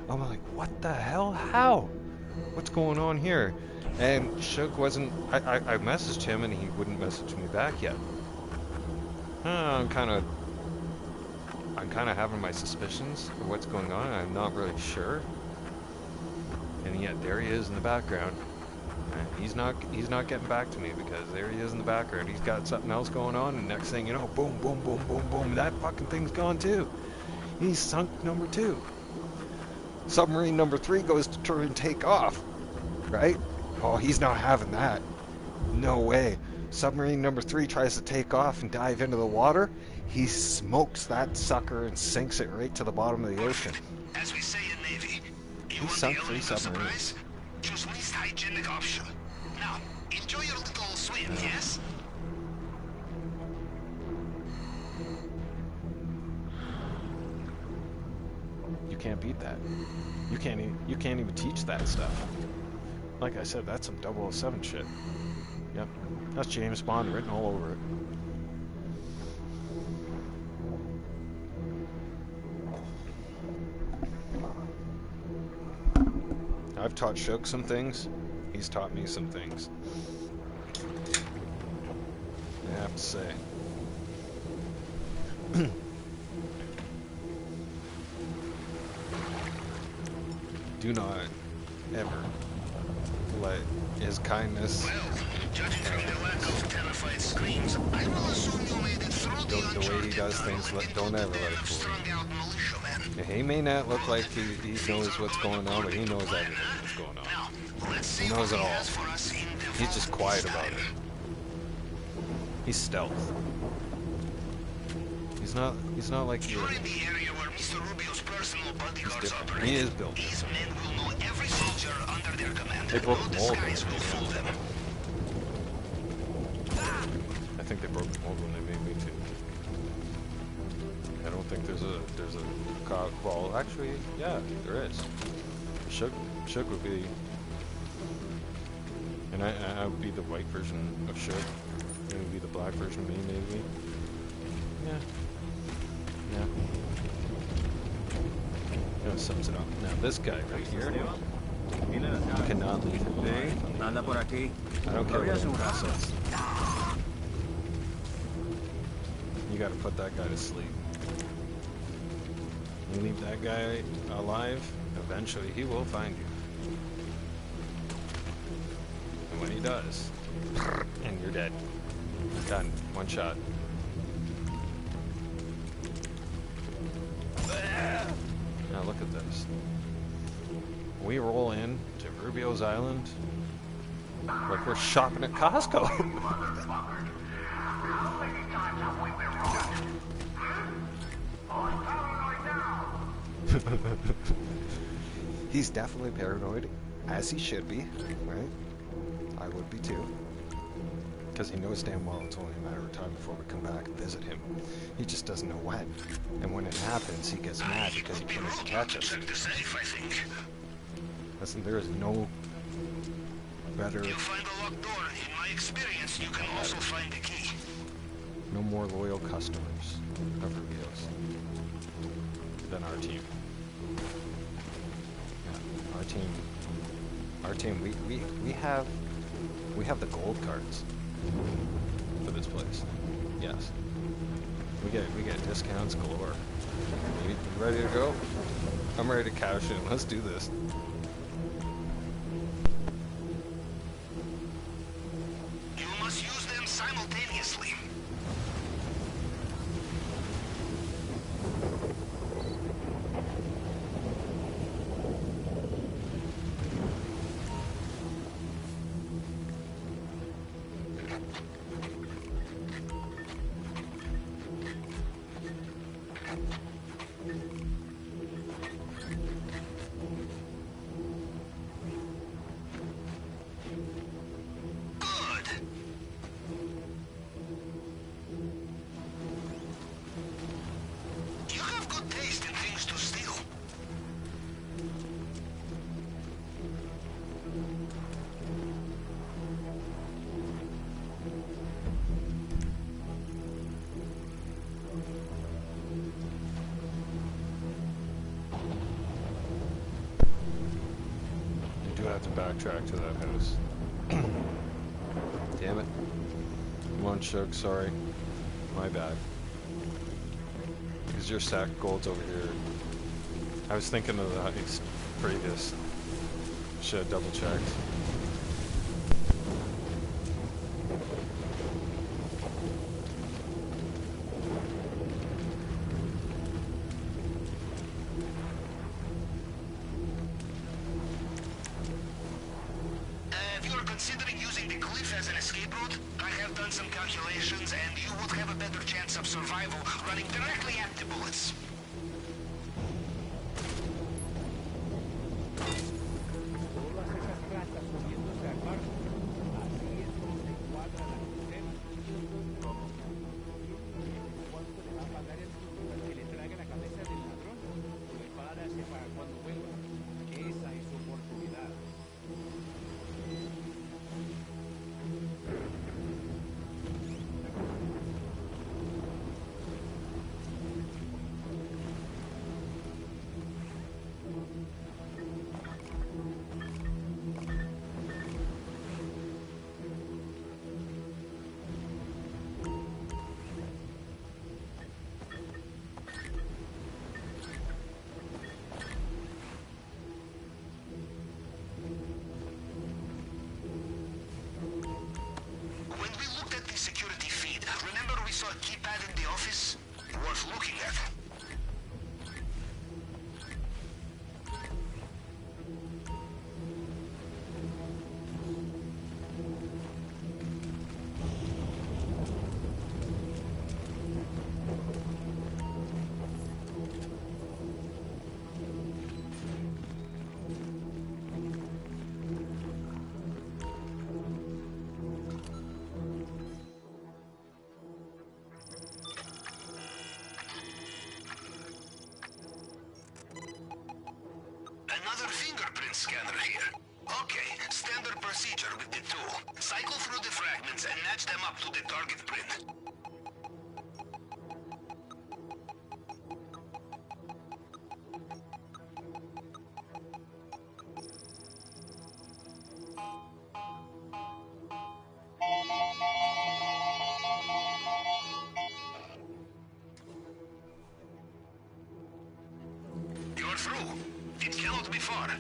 I'm like, what the hell? How? What's going on here? And Shug wasn't. I messaged him and he wouldn't message me back yet. I'm kind of having my suspicions of what's going on. I'm not really sure. And yet there he is in the background. And he's not getting back to me because there he is in the background. He's got something else going on, and next thing you know, boom, boom, boom, boom, boom, that fucking thing's gone too. He's sunk number 2. Submarine number 3 goes to try and take off, right? Oh, he's not having that. No way. Submarine number 3 tries to take off and dive into the water. He smokes that sucker and sinks it right to the bottom of the ocean. As we say in Navy, He sunk 3 submarines. choose least hygienic option. Now, enjoy your little swim, yes? You can't beat that. You can't even teach that stuff. Like I said, that's some 007 shit. Yep, that's James Bond written all over it. I've taught Shook some things. He's taught me some things. I have to say. Do not ever let his kindness Judging from the lack of terrified screams, I will assume you made it through the way he does things, don't ever let it fool you. He may not look like he knows what's going on, but he knows everything that's going on. He knows it all. He's just quiet about it. He's stealth. He's not like you. You're in the area where Mr. Rubio's personal bodyguards operate. He is built. These men will know every soldier under their command. They broke No the mold. disguise will fool them. I think they broke the mold when they made me too. I don't think there's a cog. Well, actually, yeah, there is. Shook would be, and I would be the white version of Shook. It would be the black version of me, maybe. Yeah. Yeah. That sums it up. Now this guy right here cannot leave him alone. I don't care what anyone else says. You gotta put that guy to sleep. You leave that guy alive, eventually he will find you. And when he does, and you're dead. Done. One shot. Now look at this. We roll in to Rubio's Island like we're shopping at Costco. He's definitely paranoid, as he should be, right? I would be too. Because he knows damn well it's only a matter of time before we come back and visit him. He just doesn't know when. And when it happens, he gets mad because he can't catch us. Check the safe, I think. Listen, there is no better, You find a locked door. In my experience, you can also find the key. no more loyal customers of Rubio's than our team. Yeah, our team, we have the gold cards for this place. Yes. We get discounts galore. You ready to go? I'm ready to cash in. Let's do this. You must use them simultaneously. To backtrack to that house. Damn it. Come on, Shook, sorry. My bad. Because your sack of gold's over here. I was thinking of the heist previous. Should have double checked. If you are considering using the cliff as an escape route, I have done some calculations and you would have a better chance of survival running directly at the bullets. saw a keypad in the office. Worth looking at. Another fingerprint scanner here. Okay, standard procedure with the tool. Cycle through the fragments and match them up to the target print. You're through. It cannot be far.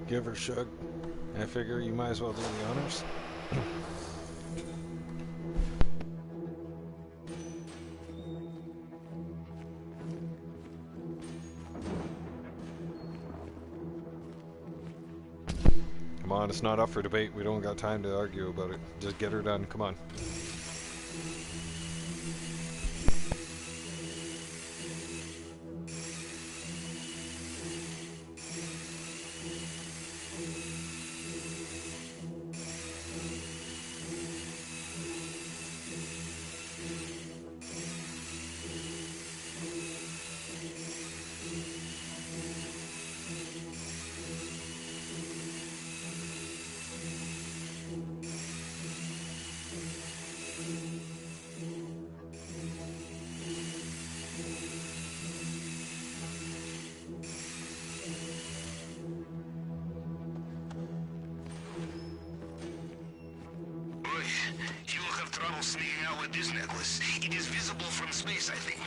Give her shug. I figure you might as well do the honors. Come on, it's not up for debate. We don't got time to argue about it. Just get her done. Come on. You will have trouble sneaking out with this necklace. It is visible from space, I think.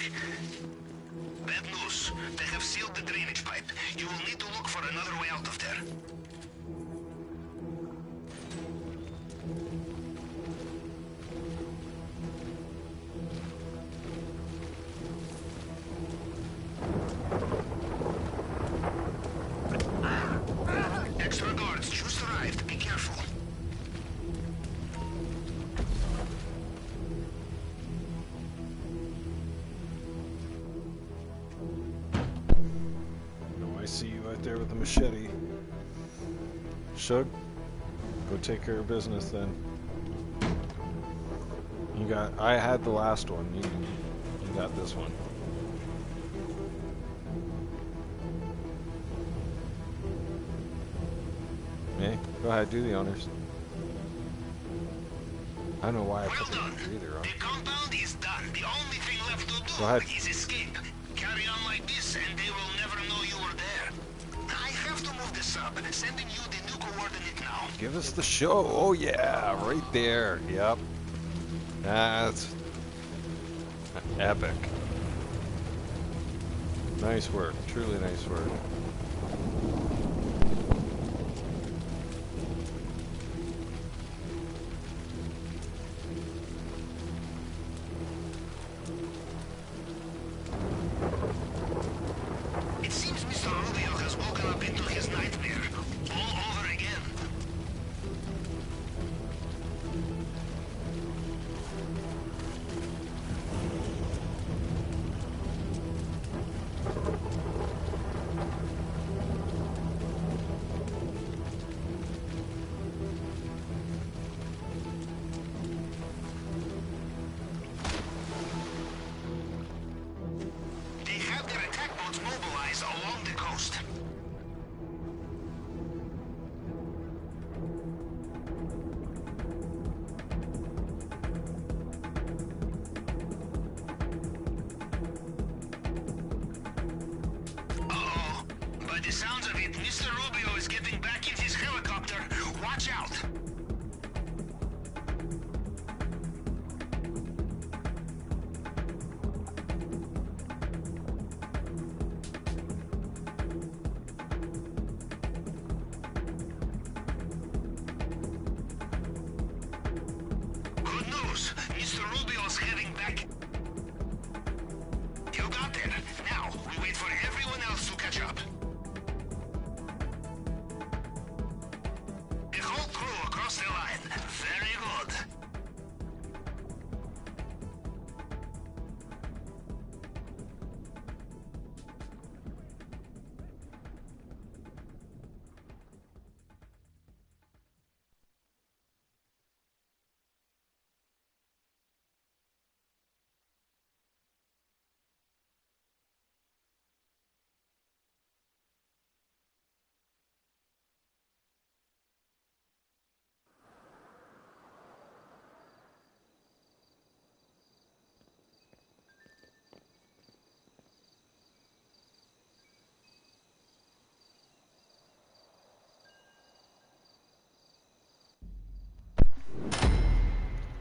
Bad news. They have sealed the drainage pipe. You will need to look for another way out of there. Extra guards just arrived. Be careful. I see you out there with the machete. Shug, go take care of business then. You got, I had the last one. You got this one. Hey, go ahead, do the honors. I don't know why I put the breather on. The compound is done. The only thing left to do Go ahead. is escape. Carry on like this and they will never know you were there. I have to move this up. Sending you the new coordinate now. Give us the show. Oh yeah, right there. Yep. That's epic. Nice work. Truly nice work. It seems Mr. Rubio has woken up into his nightmare all over again. They have their attack boats mobilized along the coast. Uh-oh. By the sounds of it, Mr. Rubio is getting back in his helicopter. Watch out! Good news! Mr. Rubio's heading back. You got there. Now, we wait for everyone else to catch up. The whole crew across the line. Very good.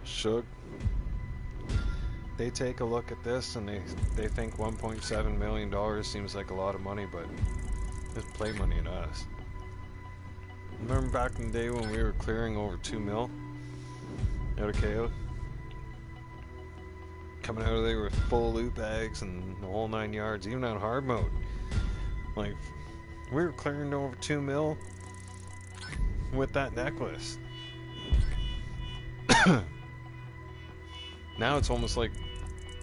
Should they take a look at this and they think $1.7 million seems like a lot of money, but it's play money to us. Remember back in the day when we were clearing over 2 mil out of KO? Coming out of there with full loot bags and the whole 9 yards, even on hard mode. Like, we were clearing over 2 mil with that necklace. Now it's almost like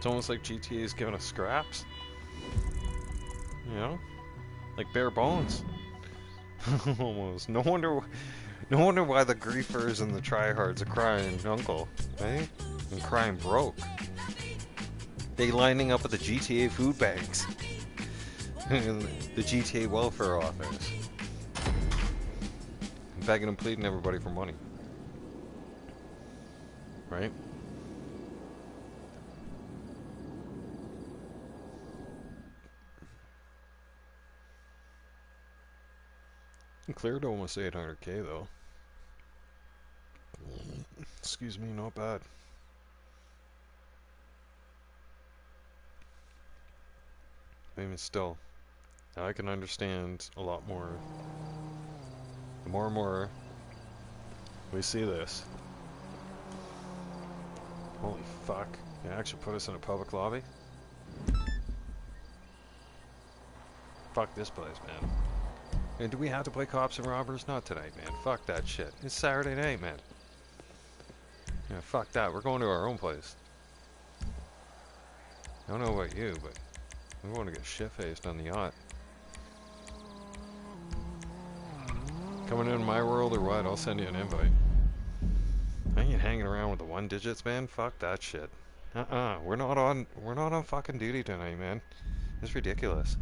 GTA is giving us scraps. You know? Like bare bones. Almost. No wonder why the griefers and the tryhards are crying uncle, eh? And crying broke. They lining up at the GTA food banks. And the GTA welfare office. Begging and pleading everybody for money. Right? Cleared almost 800k though. Excuse me, not bad. I mean, still, now I can understand a lot more. The more and more we see this. Holy fuck. They actually put us in a public lobby? Fuck this place, man. And do we have to play cops and robbers? Not tonight, man. Fuck that shit. It's Saturday night, man. Yeah, fuck that. We're going to our own place. I don't know about you, but we want to get shit-faced on the yacht. Coming into my world or what? I'll send you an invite. I ain't hanging around with the one digits, man. Fuck that shit. We're not on fucking duty tonight, man. It's ridiculous.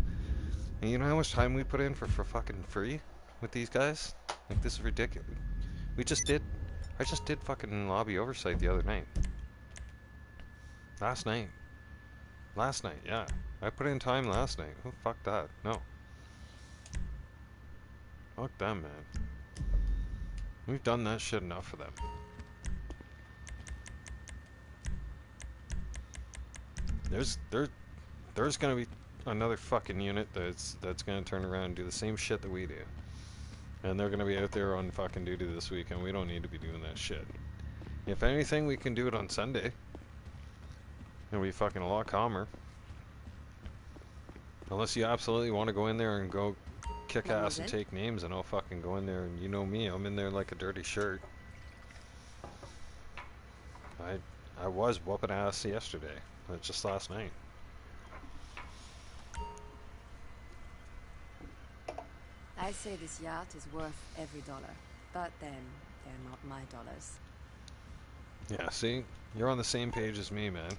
And you know how much time we put in for fucking free with these guys? Like, this is ridiculous. I just did fucking lobby oversight the other night. Last night, yeah. I put in time last night. Oh, fuck that. No. Fuck them, man. We've done that shit enough for them. there's gonna be another fucking unit that's gonna turn around and do the same shit that we do. And they're gonna be out there on fucking duty this weekend. We don't need to be doing that shit. If anything, we can do it on Sunday. It'll be fucking a lot calmer. Unless you absolutely want to go in there and go kick ass and take names, and I'll fucking go in there, and you know me, I'm in there like a dirty shirt. I was whooping ass yesterday, but just last night. I say this yacht is worth every dollar, but then they're not my dollars. Yeah, see? You're on the same page as me, man.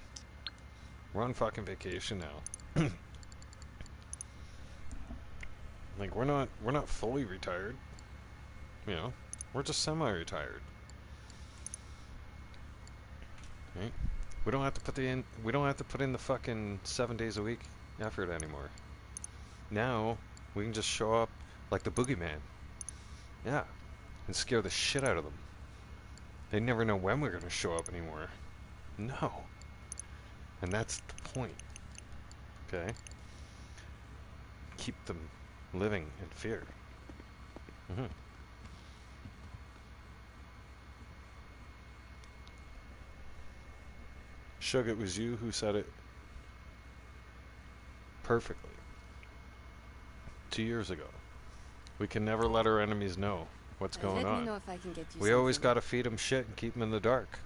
We're on fucking vacation now. Like, we're not fully retired. You know, we're just semi-retired. Right? We don't have to put in the fucking 7 days a week effort anymore. Now we can just show up like the boogeyman. Yeah. And scare the shit out of them. They never know when we're gonna show up anymore. No. And that's the point. Okay? Keep them living in fear. Shug, it was you who said it perfectly 2 years ago. We can never let our enemies know what's going on. Let me know if I can get you We always something. gotta feed them shit and keep them in the dark.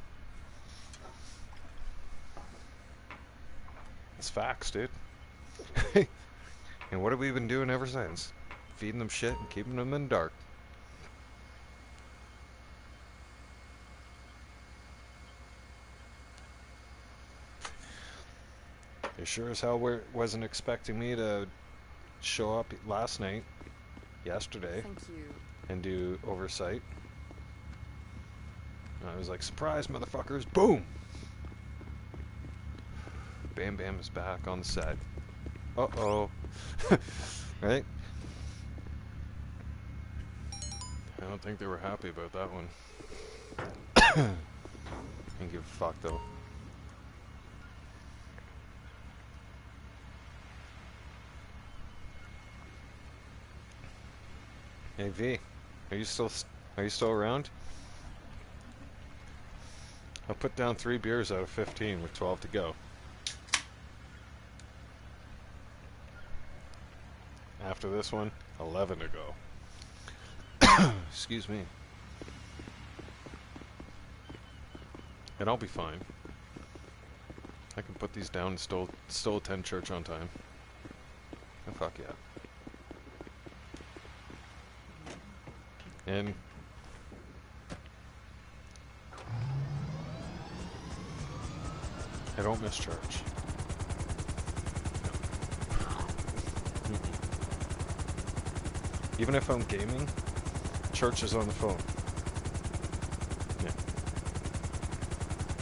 It's facts, dude. And what have we been doing ever since? Feeding them shit and keeping them in the dark. You sure as hell wasn't expecting me to show up last night, yesterday, Thank you. and do oversight. And I was like, surprise, motherfuckers, boom! Bam Bam is back on the set. Uh-oh. Right? I don't think they were happy about that one. Didn't give a fuck, though. Hey V, are you still around? I'll put down 3 beers out of 15 with 12 to go. After this one, 11 to go. Excuse me. And I'll be fine. I can put these down and still attend church on time. Oh, fuck yeah. And I don't miss church. Even if I'm gaming, church is on the phone. Yeah.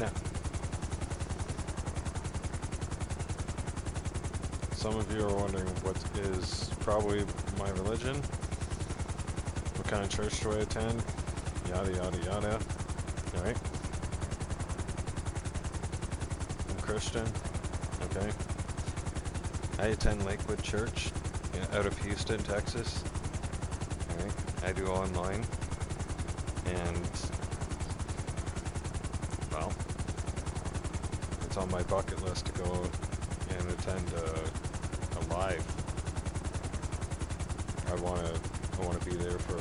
Yeah. Some of you are wondering what is probably my religion. What kind of church do I attend? Yada yada yada. Alright. I'm Christian. Okay. I attend Lakewood Church out of Houston, Texas. Alright. I do online. And well, it's on my bucket list to go and attend a live. I want to be there for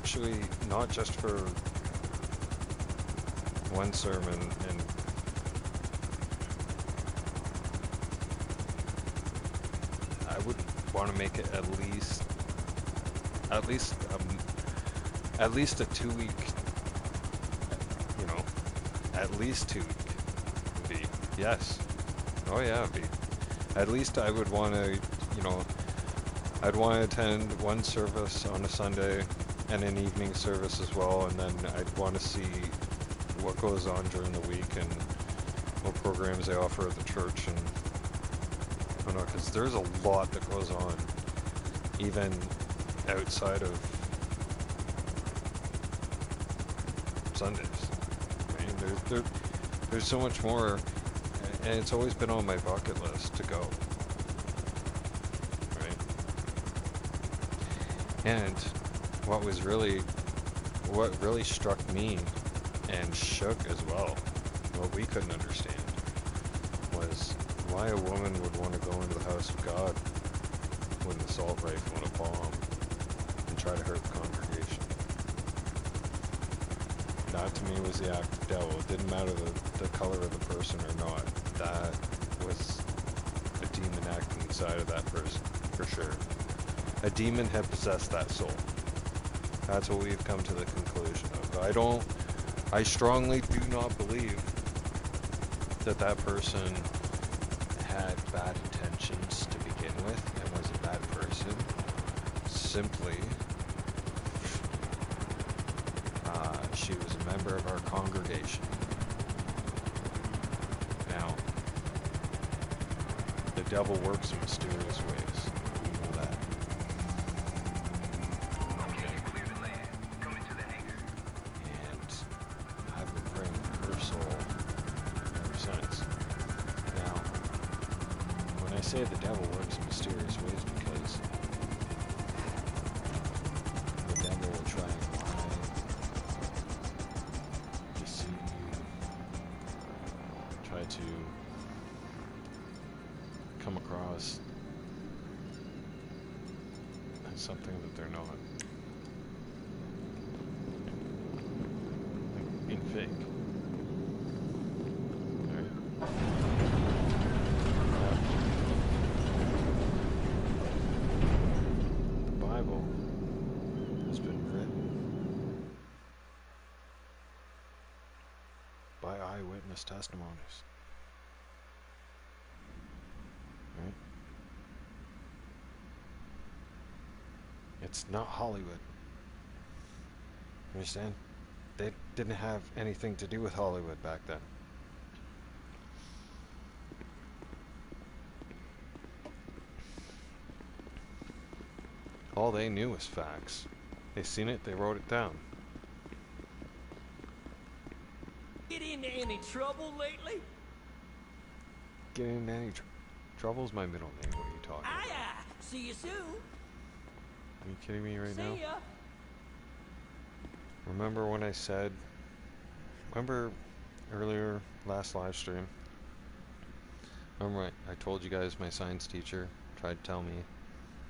actually not just for one sermon, and I would want to make it at least a 2 week, you know, at least 2 week be. Yes. Oh yeah, be. At least I would want to, you know, I'd want to attend one service on a Sunday and an evening service as well, and then I'd want to see what goes on during the week and what programs they offer at the church, and I don't know, because there's a lot that goes on, even outside of Sundays. Right? There's so much more, and it's always been on my bucket list to go. Right? And what really struck me and shook as well, what we couldn't understand, was why a woman would want to go into the house of God with an assault rifle and a bomb and try to hurt the congregation. That to me was the act of devil. It didn't matter the color of the person or not. That was a demon acting inside of that person, for sure. A demon had possessed that soul. That's what we've come to the conclusion of. I strongly do not believe that that person had bad intentions to begin with and was a bad person. Simply, she was a member of our congregation. Now, the devil works in mysterious ways. We know that. Okay, clear the land. Come into the hangar. And I've been praying for her soul ever since. Now, when I say the devil works in mysterious ways, because the devil will try and lie, deceive, try to come across as something that they're not. Like being fake. Alright? The Bible has been written by eyewitness testimonies. Right? It's not Hollywood. Understand? They didn't have anything to do with Hollywood back then. All they knew was facts. They seen it, they wrote it down. Get into any trouble lately? Get into any trouble's my middle name. What are you talking about? Aye. See you soon. Are you kidding me right now? See ya. Remember when I said, remember earlier, last live stream, remember I told you guys my science teacher tried to tell me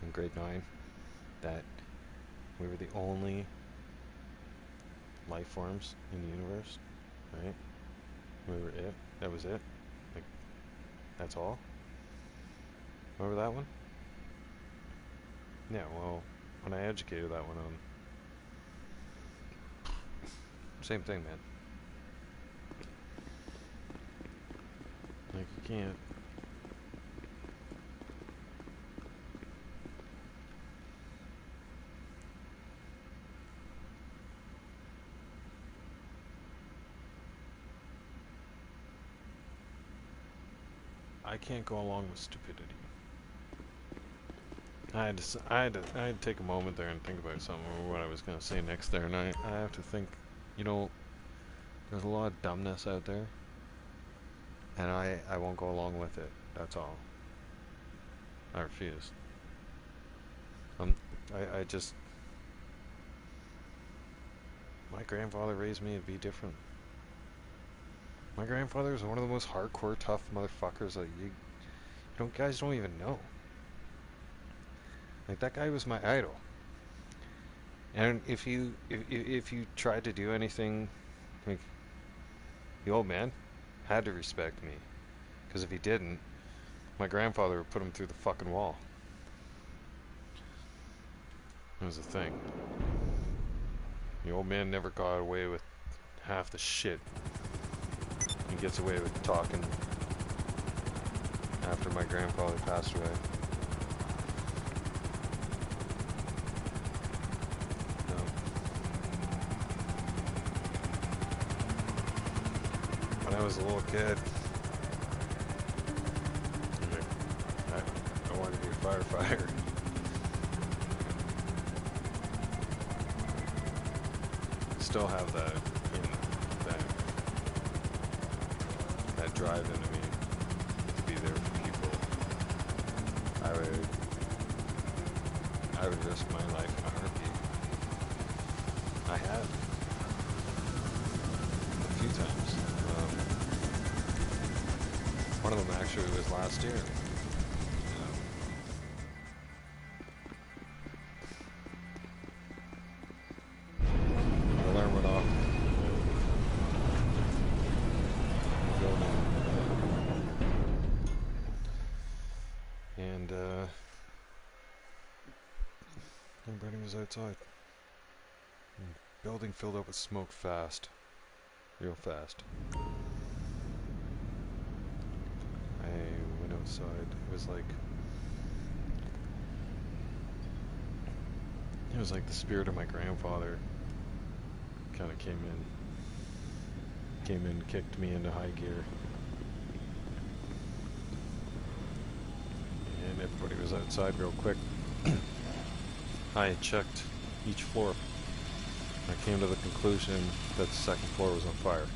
in grade 9 that we were the only life forms in the universe, right? We were it. That was it. Like, that's all. Remember that one? Yeah, well, when I educated that one on, same thing, man. Like, you can't. I can't go along with stupidity. I had to take a moment there and think about something, or what I was gonna say next there, and I have to think, you know, there's a lot of dumbness out there, and I won't go along with it. That's all. I refuse. I just, my grandfather raised me to be different. My grandfather was one of the most hardcore, tough motherfuckers that you guys don't even know. Like, that guy was my idol. And if you tried to do anything, like, the old man had to respect me, because if he didn't, my grandfather would put him through the fucking wall. That was the thing. The old man never got away with half the shit he gets away with talking after my grandfather passed away. No. When I was a little kid, I wanted to be a firefighter. Still have that in that drive into me to be there for people, I would risk my life in a heartbeat. I have a few times. One of them actually was last year. The alarm went off. And everybody was outside. And building filled up with smoke fast. Real fast. I went outside. It was like the spirit of my grandfather kind of came in, kicked me into high gear. And everybody was outside real quick. I had checked each floor. I came to the conclusion that the second floor was on fire.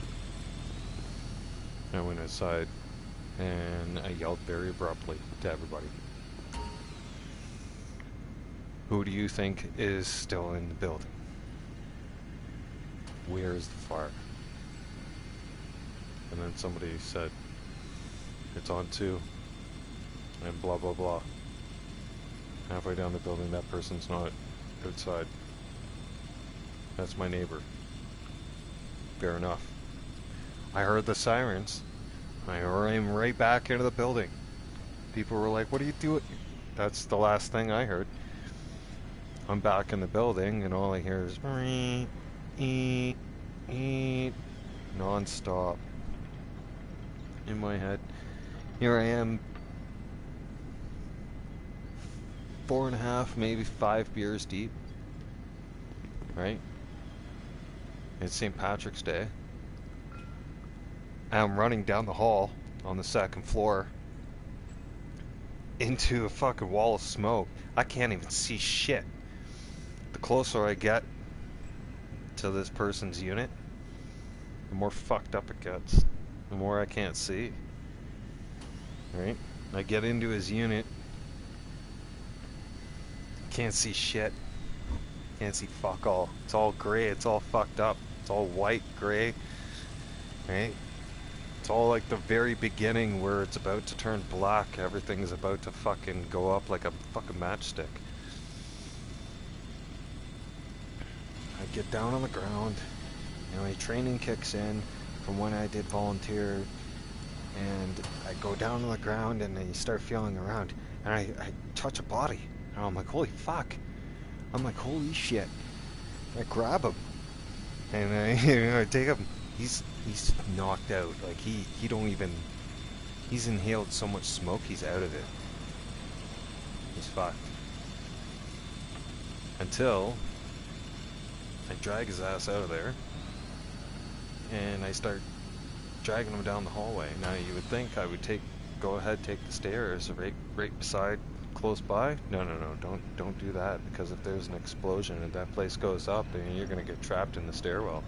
I went outside and I yelled very abruptly to everybody. Who do you think is still in the building? Where is the fire? And then somebody said, it's on 2. And blah blah blah. Halfway down the building, that person's not outside. That's my neighbor. Fair enough. I heard the sirens. I ran right back into the building. People were like, what are you doing? That's the last thing I heard. I'm back in the building and all I hear is non-stop in my head. Here I am, 4.5, maybe 5 beers deep, right? It's St. Patrick's Day. I'm running down the hall on the second floor into a fucking wall of smoke. I can't even see shit. The closer I get to this person's unit, the more fucked up it gets. The more I can't see. Right? I get into his unit. Can't see shit. Can't see fuck all. It's all gray. It's all fucked up. It's all white, gray. Right? It's all like the very beginning where it's about to turn black. Everything's about to fucking go up like a fucking matchstick. I get down on the ground. You know, my training kicks in from when I did volunteer. And I go down on the ground and I start feeling around. And I touch a body. And I'm like, holy fuck. I'm like, holy shit. I grab him. And I take him. He's knocked out. Like he don't even. He's inhaled so much smoke. He's out of it. He's fucked. Until I drag his ass out of there, and I start dragging him down the hallway. Now you would think I would go ahead, take the stairs right beside, close by. No, don't do that, because if there's an explosion and that place goes up, then you're gonna get trapped in the stairwell.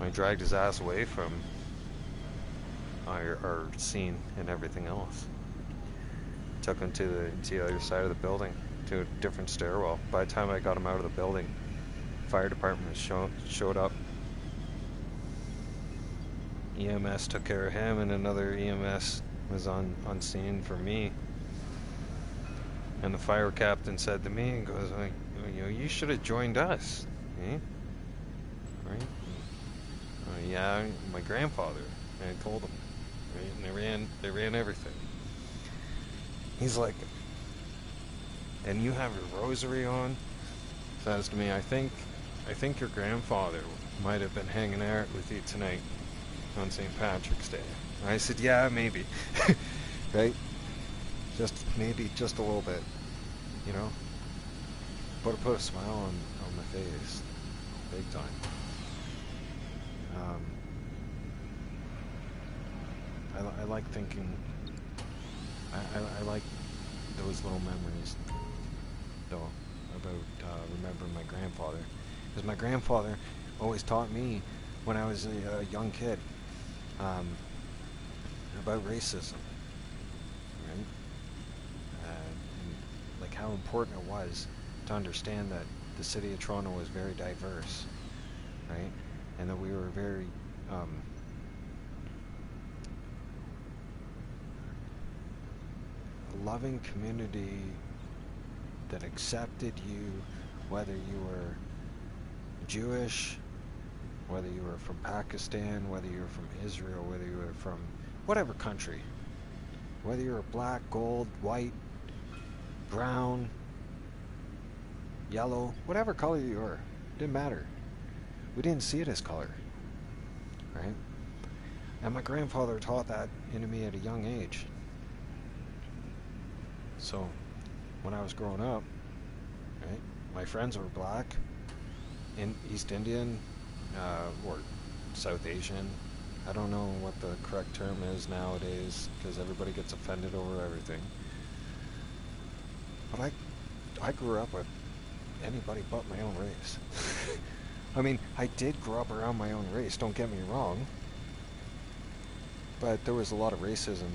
I dragged his ass away from our scene and everything else. Took him to the other side of the building, to a different stairwell. By the time I got him out of the building, fire department showed up. EMS took care of him, and another EMS was on scene for me. And the fire captain said to me, he goes, you should have joined us, eh? Right? Yeah, my grandfather. And I told him, right? And they ran everything. He's like, and you have your rosary on? Says to me, I think your grandfather might have been hanging out with you tonight on St. Patrick's Day. And I said, yeah, maybe. Right? Maybe just a little bit, you know? But it put a smile on my face, big time. I like thinking, I like those little memories, though, about remembering my grandfather. Because my grandfather always taught me when I was a young kid, about racism, right? And like how important it was to understand that the city of Toronto was very diverse, right? And that we were very a loving community that accepted you, whether you were Jewish, whether you were from Pakistan, whether you were from Israel, whether you were from whatever country, whether you were black, gold, white, brown, yellow, whatever color you were, didn't matter. We didn't see it as color, right? And my grandfather taught that into me at a young age. So when I was growing up, right, my friends were black, in East Indian, or South Asian. I don't know what the correct term is nowadays because everybody gets offended over everything. But I grew up with anybody but my own race. I mean, I did grow up around my own race, don't get me wrong. But there was a lot of racism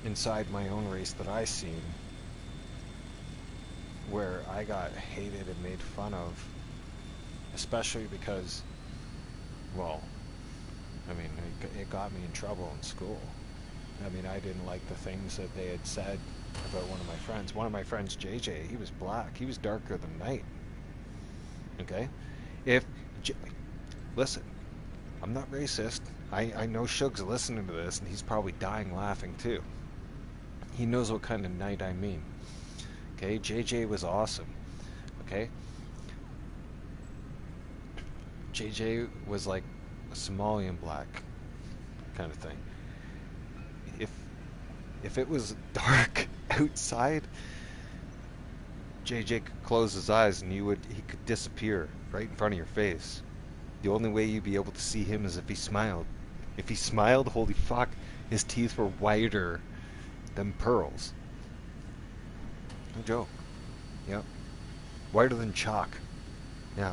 inside my own race that I seen, where I got hated and made fun of, especially because, well, I mean, it got me in trouble in school. I mean, I didn't like the things that they had said about one of my friends. One of my friends, JJ, he was black. He was darker than night. Okay? Listen, I'm not racist. I know Shug's listening to this, and he's probably dying laughing too. He knows what kind of night I mean. Okay? JJ was awesome. Okay? JJ was like a Somalian black kind of thing. If it was dark outside, JJ could close his eyes and he could disappear right in front of your face. The only way you'd be able to see him is if he smiled. If he smiled, holy fuck, his teeth were whiter than pearls. No joke. Yep. Whiter than chalk. Yeah.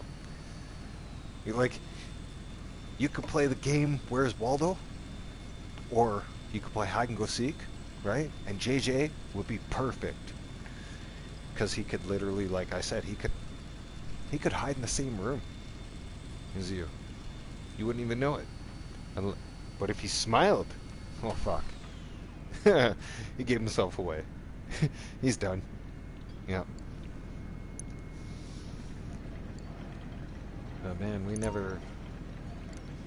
You could play the game Where's Waldo, or you could play hide and go seek, right? And JJ would be perfect because he could literally, like I said, he could hide in the same room as you. You wouldn't even know it. But if he smiled, oh fuck, he gave himself away. He's done. Yeah. But man, we never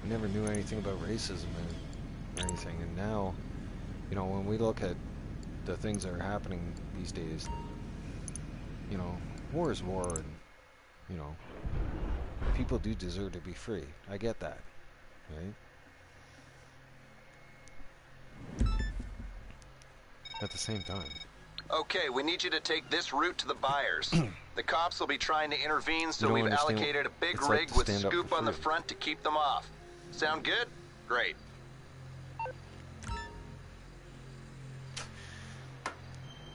knew anything about racism or anything, and now, you know, when we look at the things that are happening these days, you know, war is war, and, you know, people do deserve to be free. I get that, right? At the same time. Okay, we need you to take this route to the buyers. The cops will be trying to intervene, so we've allocated a big rig with scoop on the front to keep them off. Sound good? Great.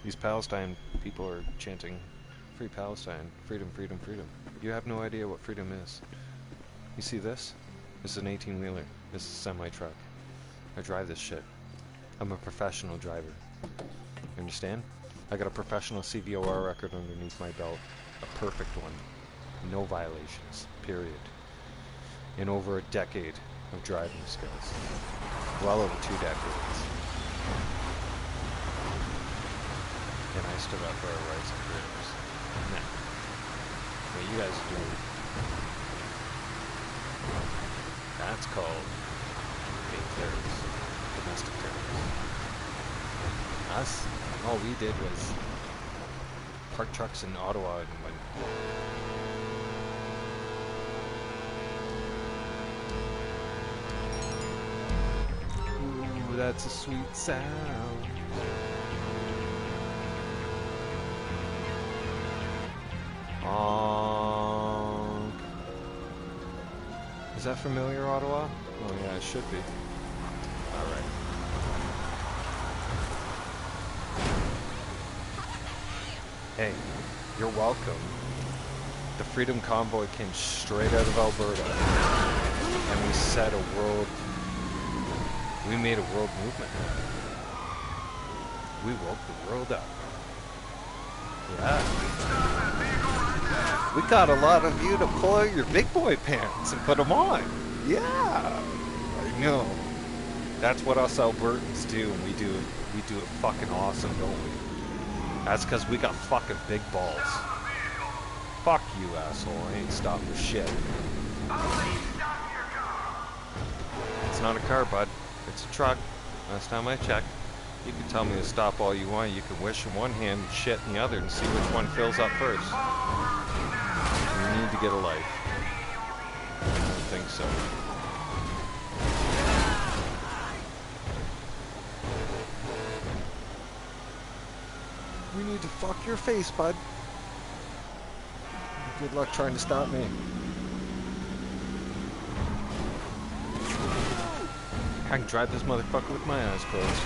These Palestine people are chanting, "Free Palestine, freedom, freedom, freedom." You have no idea what freedom is. You see this? This is an 18-wheeler. This is a semi-truck. I drive this shit. I'm a professional driver. You understand? I got a professional CVOR record underneath my belt. A perfect one. No violations. Period. In over a decade of driving skills. Well over 2 decades. And I stood up for our rights and freedoms. Now, what you guys do, that's called being terrorists. Domestic terrorists. Us, all we did was park trucks in Ottawa and went... Ooh, that's a sweet sound. Is that familiar, Ottawa? Oh yeah, it should be. Alright. Hey, you're welcome. The Freedom Convoy came straight out of Alberta, and we set a world We made a world movement. We woke the world up. Yeah. We got a lot of you to pull out your big boy pants and put them on. Yeah. I know. That's what us Albertans do, and we do it fucking awesome, don't we? That's because we got fucking big balls. Fuck you, asshole. I ain't stopping shit. It's not a car, bud. It's a truck. Last time I checked. You can tell me to stop all you want. You can wish in one hand and shit in the other and see which one fills up first. You need to get a life. I don't think so. We need to fuck your face, bud. Good luck trying to stop me. I can drive this motherfucker with my eyes closed.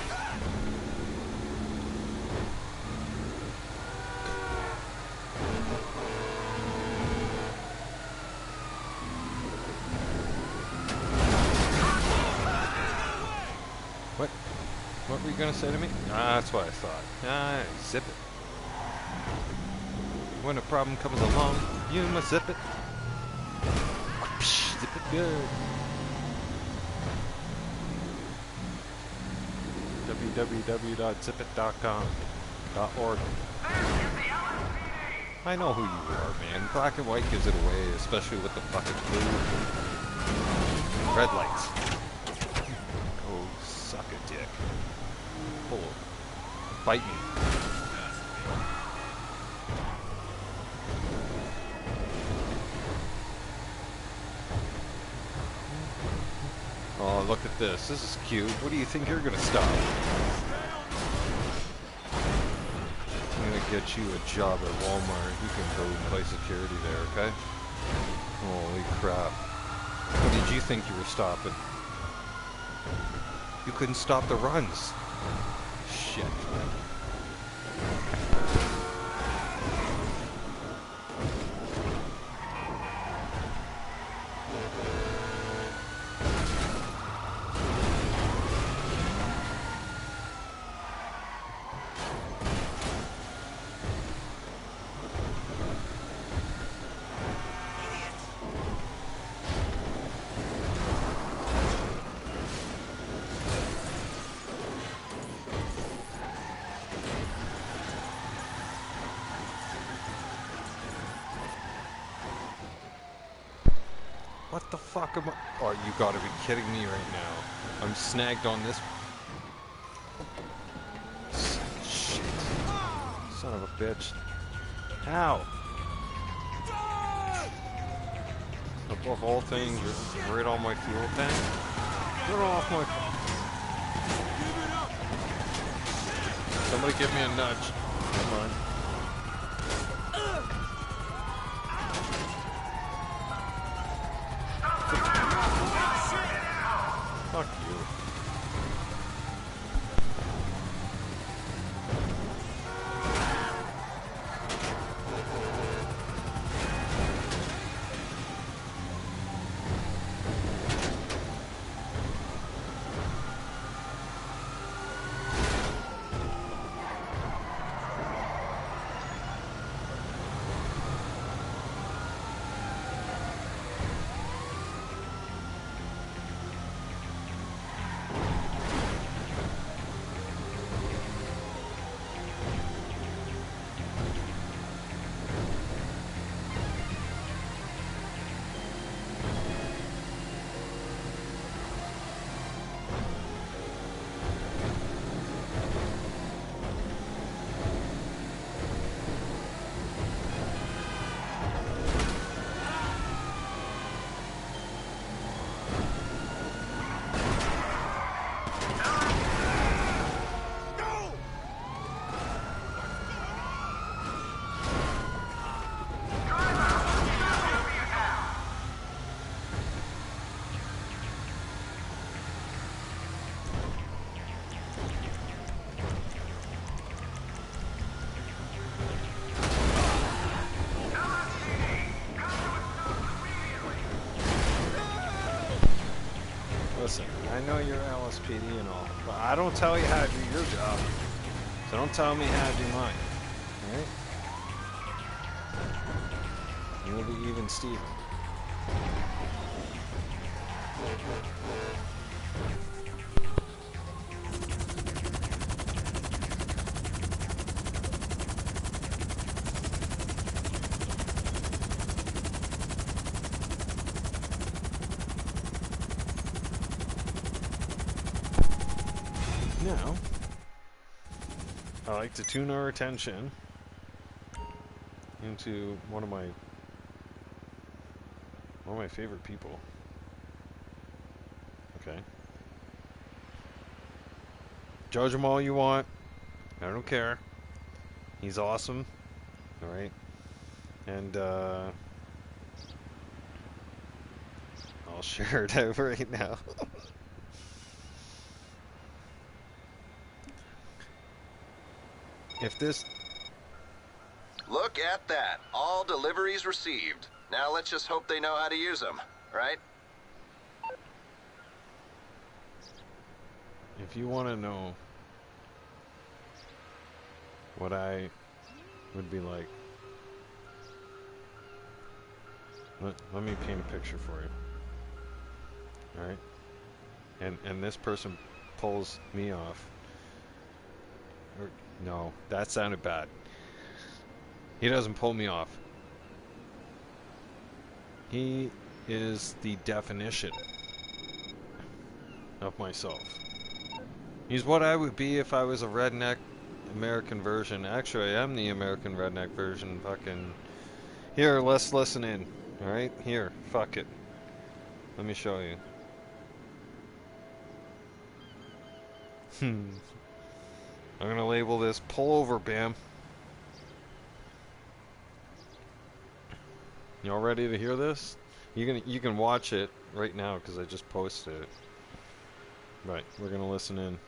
What were you gonna say to me? Ah, that's what I thought. Ah, zip it. When a problem comes along, you must zip it. Zip it good. www.zipit.com.org. I know who you are, man. Black and white gives it away, especially with the fucking blue. Red lights. Oh, suck a dick. Oh, bite me. Oh, look at this. This is cute. What do you think you're gonna stop? I'm gonna get you a job at Walmart. You can go and play security there, okay? Holy crap. What did you think you were stopping? You couldn't stop the runs. Shit. What the fuck am I? Oh, you gotta be kidding me right now. I'm snagged on this. Shit. Son of a bitch. Ow. Above all things, right on my fuel tank. Get off my... Somebody give me a nudge. Come on. Fuck you. Listen, I know you're LSPD and all, but I don't tell you how to do your job. So don't tell me how to do mine. Alright? You'll be even Steven. Now, I like to tune our attention into one of my favorite people. Okay. Judge him all you want. I don't care. He's awesome. Alright. And, I'll share it out right now. If this... Look at that. All deliveries received. Now let's just hope they know how to use them, right? If you want to know what I would be like, let me paint a picture for you. Alright? And this person pulls me off. Or, no, that sounded bad. He doesn't pull me off. He is the definition of myself. He's what I would be if I was a redneck American version. Actually, I am the American redneck version. Fucking... Here, let's listen in. Alright? Here, fuck it. Let me show you. I'm gonna label this pull over, Bam. Y'all ready to hear this? You can watch it right now because I just posted it. Right, we're gonna listen in.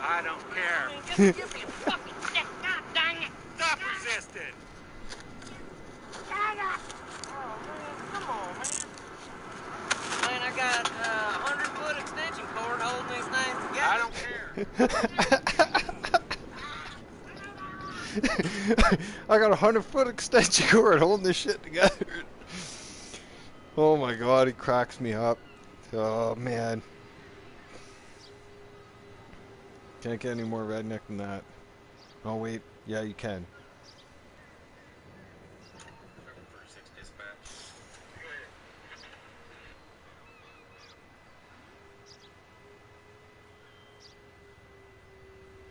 I don't care. Give me a fucking stick, god dang it! Stop resisting! Shut up! Oh man, come on, man. Man, I got a 100-foot extension cord holding these things together. I don't care. I got a 100-foot extension cord holding this shit together. Oh my god, he cracks me up. Oh man. Can't get any more redneck than that. Oh wait, yeah you can.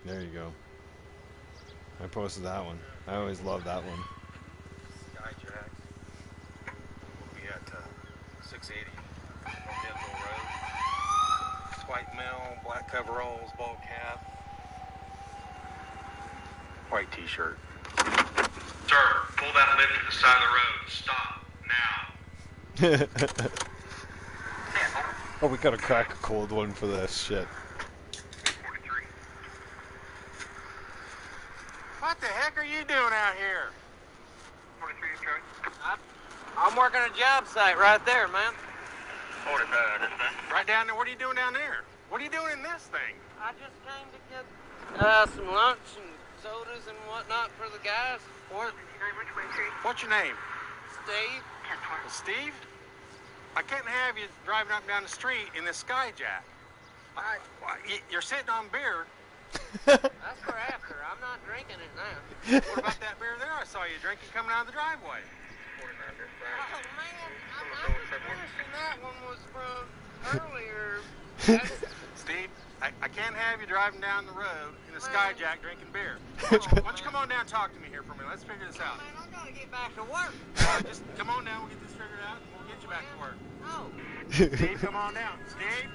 There you go. I posted that one. I always love that one. Skyjacks. We'll be at 680 on Denville Road. White male, black coveralls, ball cap, white t-shirt. Sir, pull that lift to the side of the road. Stop now. Oh, we gotta crack a cold one for this shit. What the heck are you doing out here? 43 Detroit. I'm working a job site right there, man. 45, dispatch. Right down there. What are you doing down there? What are you doing in this thing? I just came to get some lunch and sodas and whatnot for the guys. What's your name? Steve. Steve? I can't have you driving up and down the street in this Skyjack. You're sitting on beer. That's for after. I'm not drinking it now. What about that beer there I saw you drinking coming out of the driveway? Oh, man. I'm finishing that one was from earlier. Steve, I can't have you driving down the road in a Skyjack drinking beer. Why don't you come on down and talk to me here for a minute? Let's figure this out. Man, I gotta get back to work. Just come on down. We'll get this figured out. And we'll get you back to work. Oh. Steve, come on down. Steve,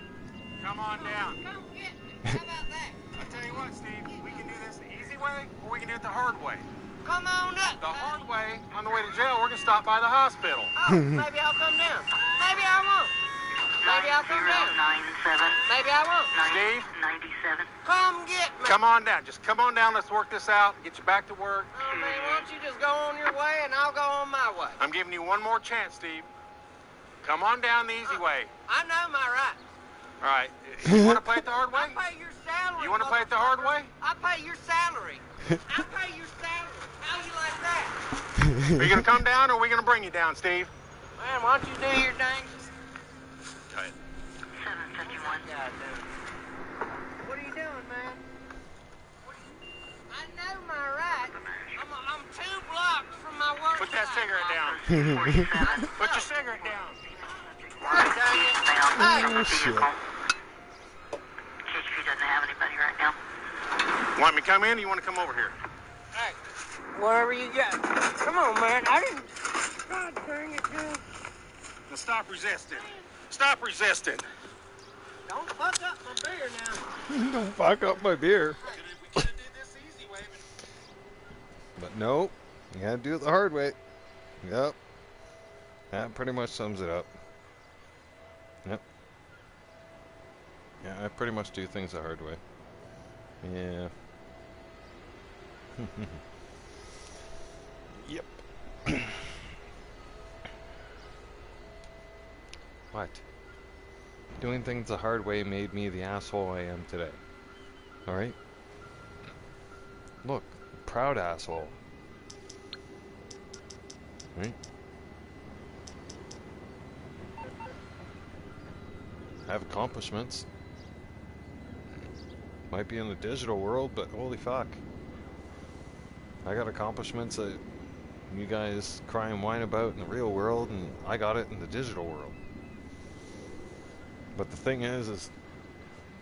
come on down. Come get me. How about that? I'll tell you what, Steve. We can do this the easy way, or we can do it the hard way. Come on up. The hard way, on the way to jail, we're going to stop by the hospital. Oh, maybe I'll come down. Maybe I won't. Maybe I'll come down. 9097. Maybe I won't. Steve? 97. Come get me. Come on down. Just come on down. Let's work this out. Get you back to work. Oh, man, why don't you just go on your way and I'll go on my way? I'm giving you one more chance, Steve. Come on down the easy way. I know my rights. All right. You want to play it the hard way? I pay your salary. You want to play it the hard way? I pay your salary. I pay your salary. How you like that? Are you going to come down, or are we going to bring you down, Steve? Man, why don't you do your dang... 751. What are you doing, man? I know my rights. I'm 2 blocks from my work. Put that cigarette down. 47. Put your cigarette down. Oh, shit. KHP doesn't have anybody right now. Want me to come in, or you want to come over here? Hey, wherever you got. Come on, man. I didn't... God dang it, dude. Now stop resisting. Stop resisting. Don't fuck up my beer now. Don't fuck up my beer. We could have did this easy way, But no, you gotta do it the hard way. Yep. That pretty much sums it up. Yep. Yeah, I pretty much do things the hard way. Yeah. Yep. What? Doing things the hard way made me the asshole I am today. Alright? Look, proud asshole. Right? I have accomplishments. Might be in the digital world, but holy fuck. I got accomplishments that you guys cry and whine about in the real world, and I got it in the digital world. But the thing is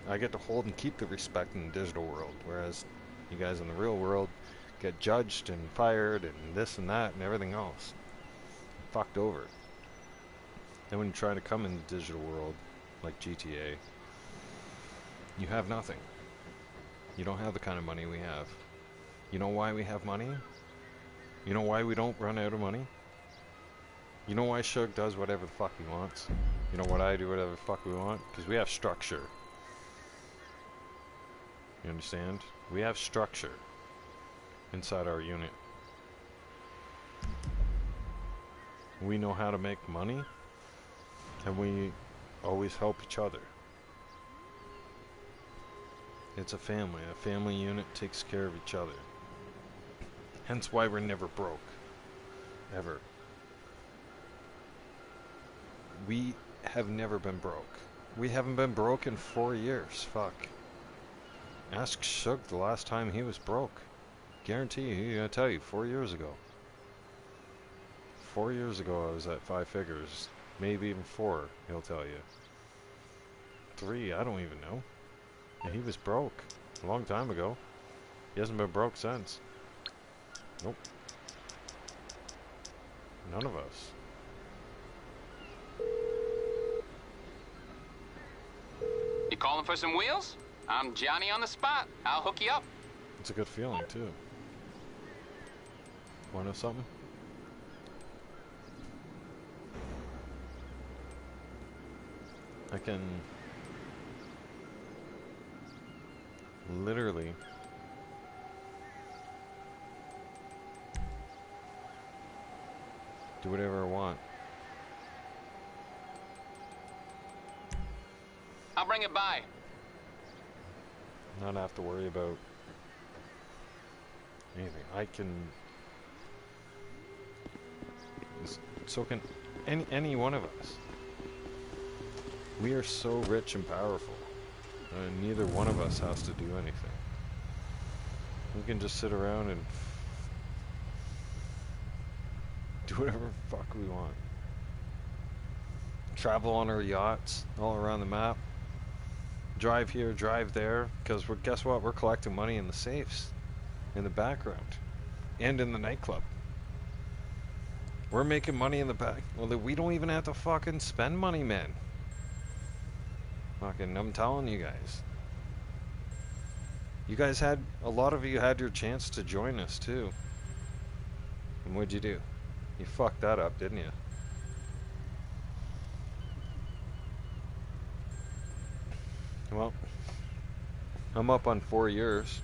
I get to hold and keep the respect in the digital world, whereas you guys in the real world get judged and fired and this and that and everything else. Fucked over. Then when you try to come in the digital world, like GTA, you have nothing. You don't have the kind of money we have. You know why we have money? You know why we don't run out of money? You know why Shug does whatever the fuck he wants? You know what I do whatever the fuck we want? Because we have structure. You understand? We have structure inside our unit. We know how to make money, and we always help each other. It's a family. A family unit takes care of each other. Hence why we're never broke. Ever. We have never been broke. We haven't been broke in 4 years. Fuck. Ask Shug the last time he was broke. Guarantee you, he's gonna tell you, 4 years ago. 4 years ago I was at 5 figures. Maybe even 4, he'll tell you. 3, I don't even know. And he was broke a long time ago. He hasn't been broke since. Nope. None of us. You calling for some wheels? I'm Johnny on the spot. I'll hook you up. It's a good feeling, too. Want to know something? I can literally Do whatever I want. I'll bring it by. Not have to worry about anything. I can. So can any one of us. We are so rich and powerful. Neither one of us has to do anything. We can just sit around and do whatever the fuck we want. Travel on our yachts all around the map. Drive here, drive there. Because guess what? We're collecting money in the safes. In the background. And in the nightclub. We're making money in the back. Well, we don't even have to fucking spend money, man. Fucking, I'm telling you guys. You guys had, a lot of you had your chance to join us too. And what'd you do? You fucked that up, didn't you? Well, I'm up on 4 years.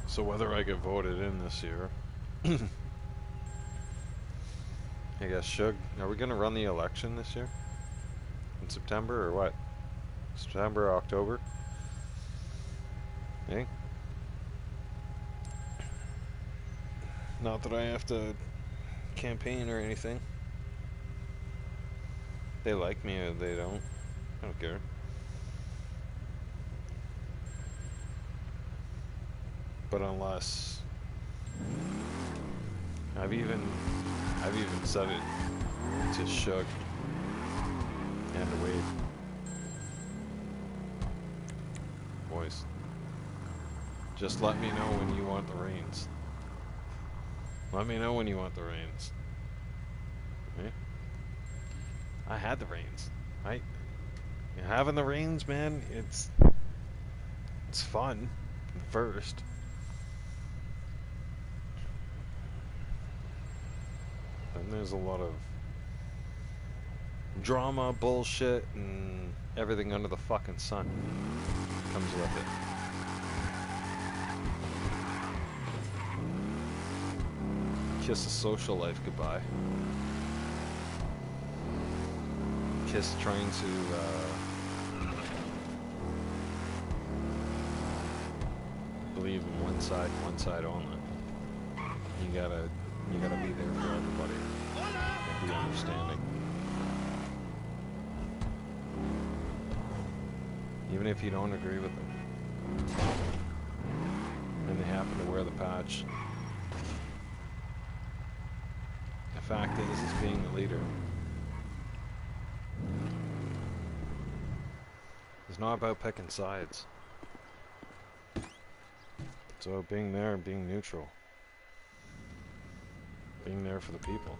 So whether I get voted in this year, I guess Shug, are we gonna run the election this year? In September or what? September, October? Hey? Not that I have to campaign or anything. They like me or they don't. I don't care. But unless I've even said it to Shug and to Wade. Boys, just let me know when you want the reins. Let me know when you want the reins. Okay? I had the reins. Having the reins, man, it's fun at first. And there's a lot of drama, bullshit, and everything under the fucking sun comes with it. Kiss the social life goodbye. Kiss trying to believe in one side only. You gotta be there for everybody and be understanding. Even if you don't agree with them. And they happen to wear the patch. The fact is being the leader. It's not about picking sides. It's about being there and being neutral. Being there for the people.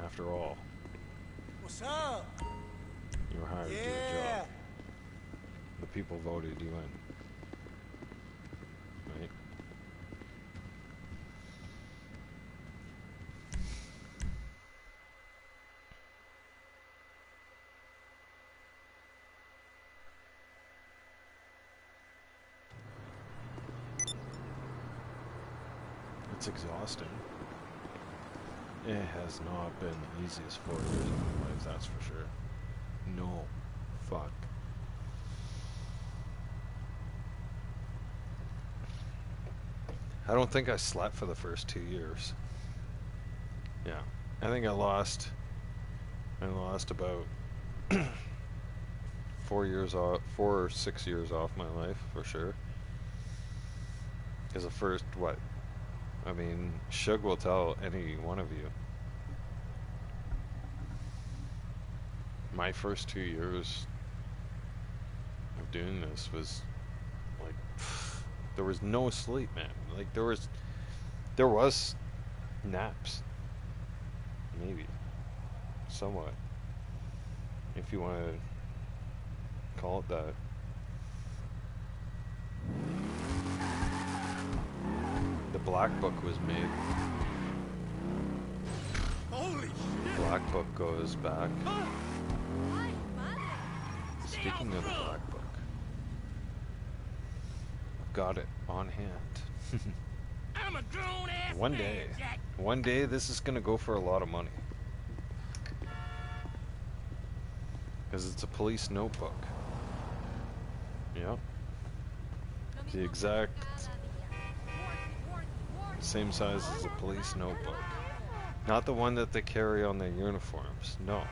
After all. What's up? You were hired to do a job. The people voted you in. Right? It's exhausting. It has not been the easiest 4 years of my life, that's for sure. No. Fuck. I don't think I slept for the first 2 years. Yeah. I think I lost about 4 or 6 years off my life, for sure. Because the first, what? I mean, Shug will tell any one of you. My first 2 years of doing this was like, there was no sleep, man. Like there was naps, maybe, somewhat, if you want to call it that. The Black Book was made. Holy shit! Black Book goes back. Speaking of the Black Book, I've got it on hand. I'm a grown-ass One man, day. Jack. One day this is gonna go for a lot of money. Because it's a police notebook. Yep. The exact same size as a police notebook. Not the one that they carry on their uniforms. No.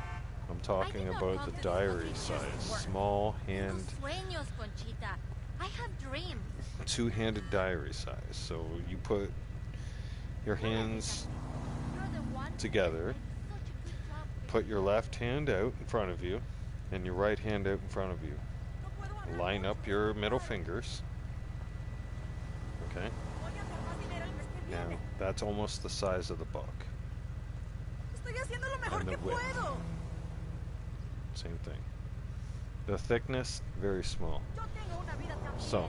I'm talking about the diary size. Small hand, Sueños, Conchita. I have dreams. two-handed diary size. So you put your hands together, put your left hand out in front of you, and your right hand out in front of you. Line up your middle fingers. Okay? Now, that's almost the size of the book. And the width. Same thing. The thickness, very small. So,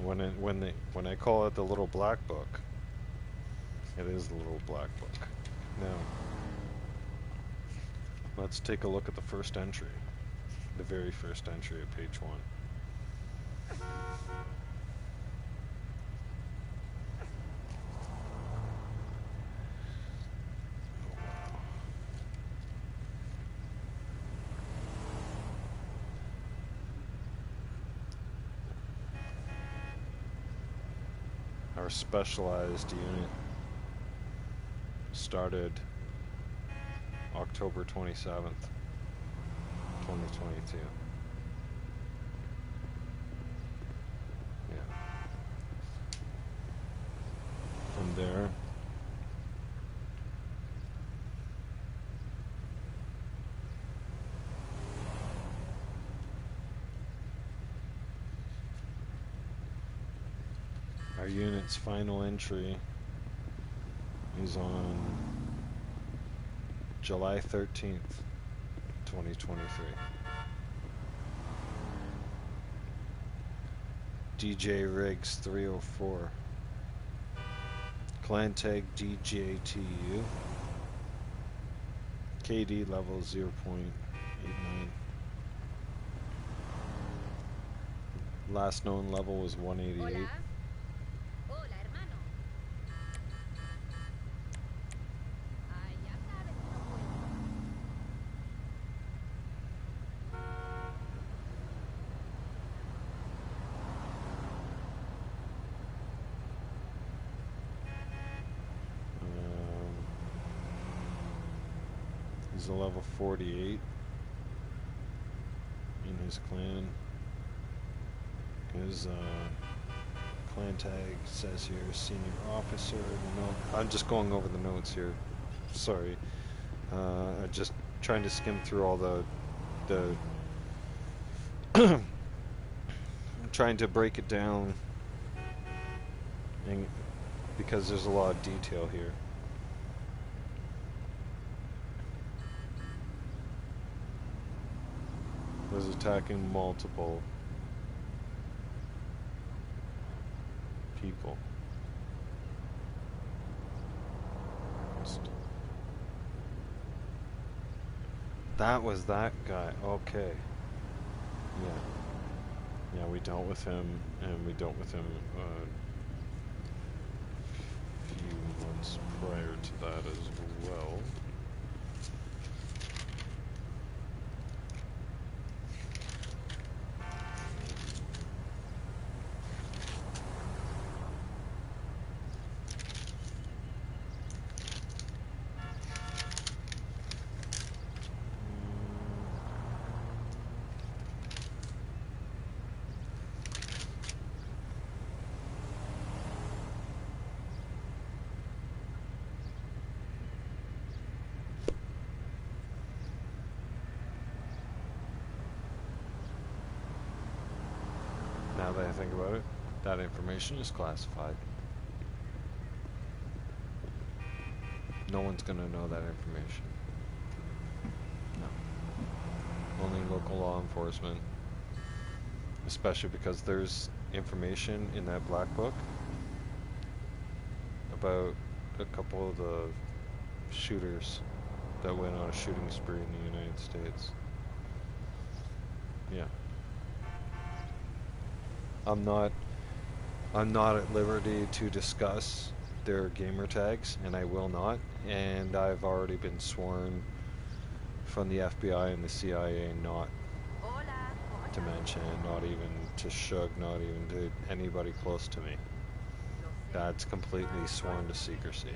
when I call it the little black book, it is the little black book. Now, let's take a look at the first entry. The very first entry at page 1. Our specialized unit started October 27th, 2022. Yeah. From there, our unit's final entry is on July 13th, 2023. DJ Riggs 304. Clan tag DJTU. KD level 0.89. Last known level was 188. He's a level 48 in his clan. His clan tag says here senior officer. No, I'm just going over the notes here. Sorry, I'm just trying to skim through all the I'm trying to break it down, and because there's a lot of detail here. Was attacking multiple people. That was that guy. Okay. Yeah. Yeah, we dealt with him, and we dealt with him a few months prior to that as well. Now that I think about it, that information is classified. No one's gonna know that information. No. Only local law enforcement. Especially because there's information in that black book about a couple of the shooters that went on a shooting spree in the United States. Yeah. I'm not I'm not at liberty to discuss their gamer tags, and I will not. And I've already been sworn from the FBI and the CIA not to mention, not even to Shug, not even to anybody close to me. That's completely sworn to secrecy.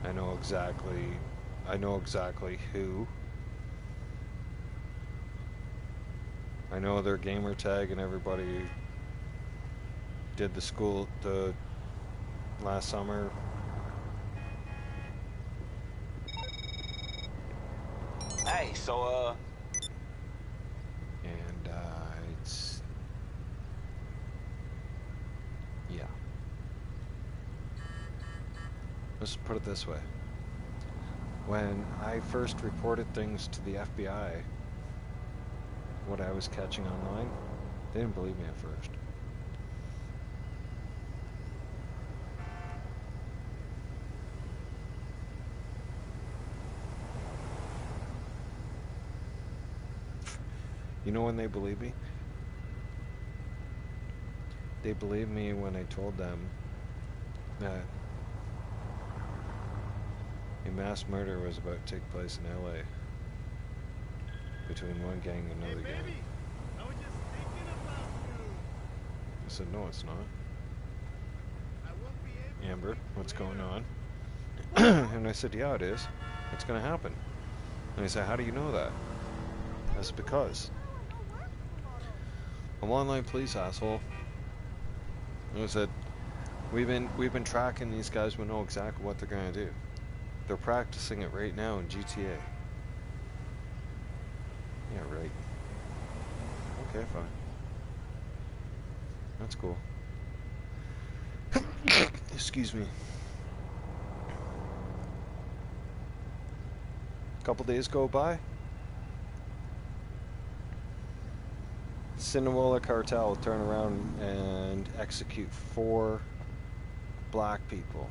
I know exactly who. I know their gamer tag, and everybody did the last summer. Hey, so, And, it's... yeah. Let's put it this way. When I first reported things to the FBI, what I was catching online, they didn't believe me at first. You know when they believe me? They believed me when I told them that a mass murder was about to take place in LA between one gang and another gang. I was just thinking about you. I said, no, it's not. I won't be able Amber, what's going on? And I said, yeah, it is. It's going to happen. And he said, how do you know that? I said, because I'm online police, asshole. And I said, we've been tracking these guys. We know exactly what they're going to do. They're practicing it right now in GTA. Yeah, right. Okay, fine. That's cool. Excuse me. A couple days go by. Sinaloa cartel will turn around and execute 4 black people.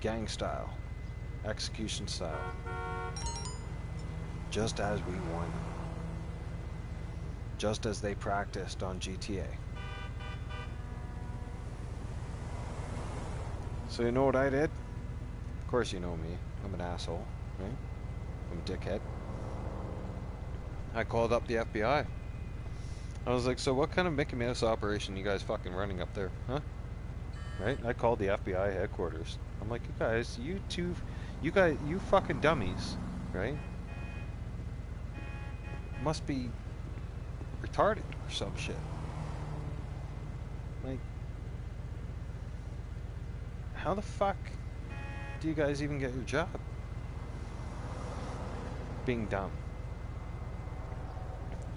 Gang style. Execution style. Just as we wanted. Just as they practiced on GTA. So you know what I did? Of course you know me. I'm an asshole, right? I'm a dickhead. I called up the FBI. I was like, so what kind of Mickey Mouse operation you guys fucking running up there, huh? Right? I called the FBI headquarters. I'm like, you fucking dummies, right? Must be retarded or some shit. Like, how the fuck do you guys even get your job? Being dumb.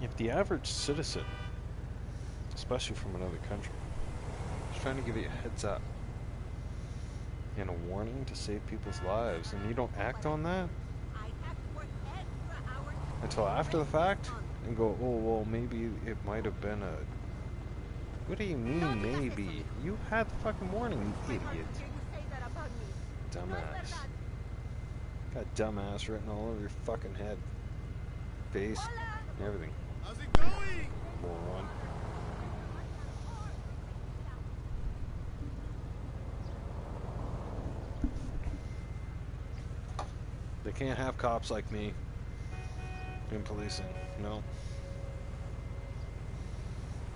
If the average citizen, especially from another country, is trying to give you a heads up and a warning to save people's lives, and you don't act on that until after the fact and go, oh, well, maybe it might have been a... What do you mean, maybe? You had the fucking warning, you idiot. Dumbass. Got dumbass written all over your fucking head. Face, and everything. How's it going? Moron. They can't have cops like me in policing, no.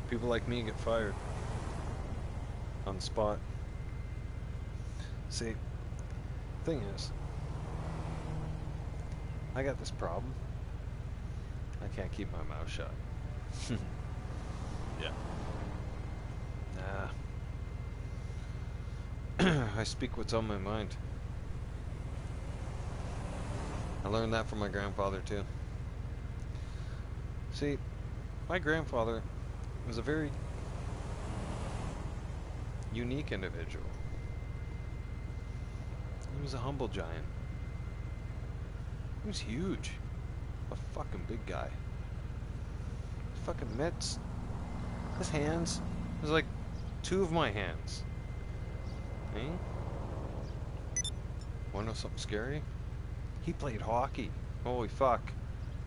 People like me get fired on the spot. See, thing is, I got this problem. I can't keep my mouth shut. Yeah. Nah. I speak what's on my mind. I learned that from my grandfather too. See, my grandfather was a very unique individual. He was a humble giant. He was huge. A fucking big guy. His fucking mitts. His hands. It was like 2 of my hands. Eh? Wanna know something scary? He played hockey. Holy fuck.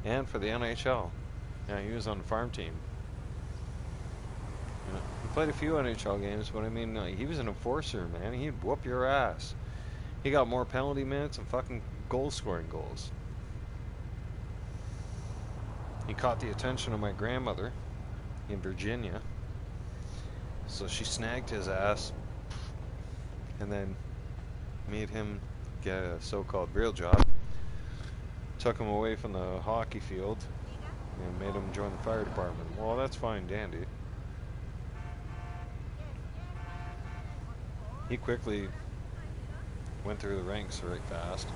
And for the NHL. Yeah, he was on the farm team. Yeah. He played a few NHL games, but I mean, he was an enforcer, man. He'd whoop your ass. He got more penalty minutes and fucking goal-scoring goals. He caught the attention of my grandmother in Virginia, so she snagged his ass and then made him get a so-called real job. Took him away from the hockey field and made him join the fire department. Well, that's fine, dandy. He quickly went through the ranks right fast.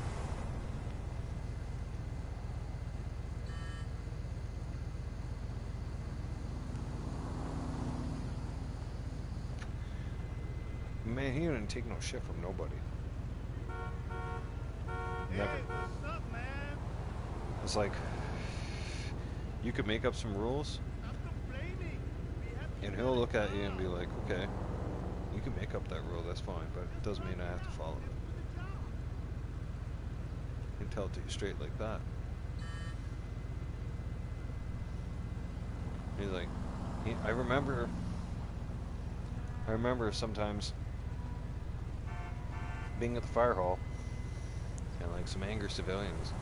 Man, he didn't take no shit from nobody. Never. Hey, what's up, man? It's like, you could make up some rules, Stop complaining. We have and he'll look at you and be like, okay, you can make up that rule, that's fine, but it doesn't mean I have to follow it. He can tell it to you straight like that. He's like, I remember sometimes being at the fire hall and like some angry civilians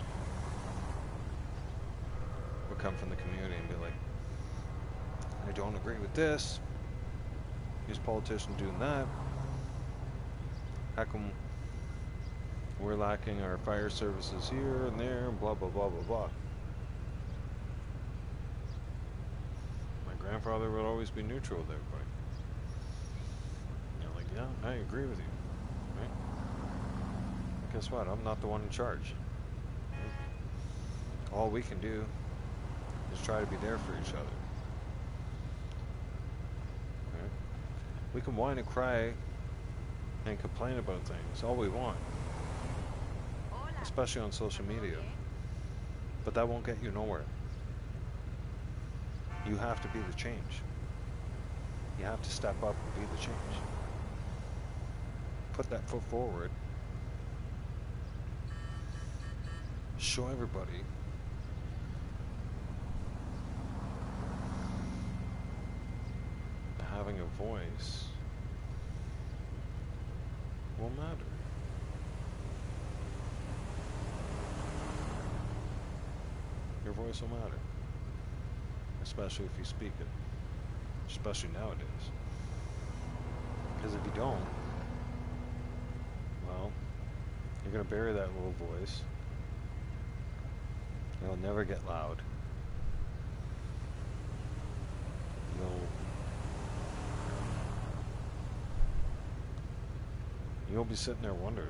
would come from the community and be like, I don't agree with this. These politicians doing that. How come we're lacking our fire services here and there and blah blah blah blah blah. My grandfather would always be neutral with everybody. Like, yeah, I agree with you. Right? Guess what? I'm not the one in charge. Right? All we can do is try to be there for each other. Right? We can whine and cry and complain about things all we want, especially on social media, but that won't get you nowhere. You have to be the change. You have to step up and be the change. Put that foot forward. Show everybody having a voice will matter. Your voice will matter, especially if you speak it, especially nowadays. Because if you don't, well, you're going to bury that little voice. It'll never get loud. You'll be sitting there wondering.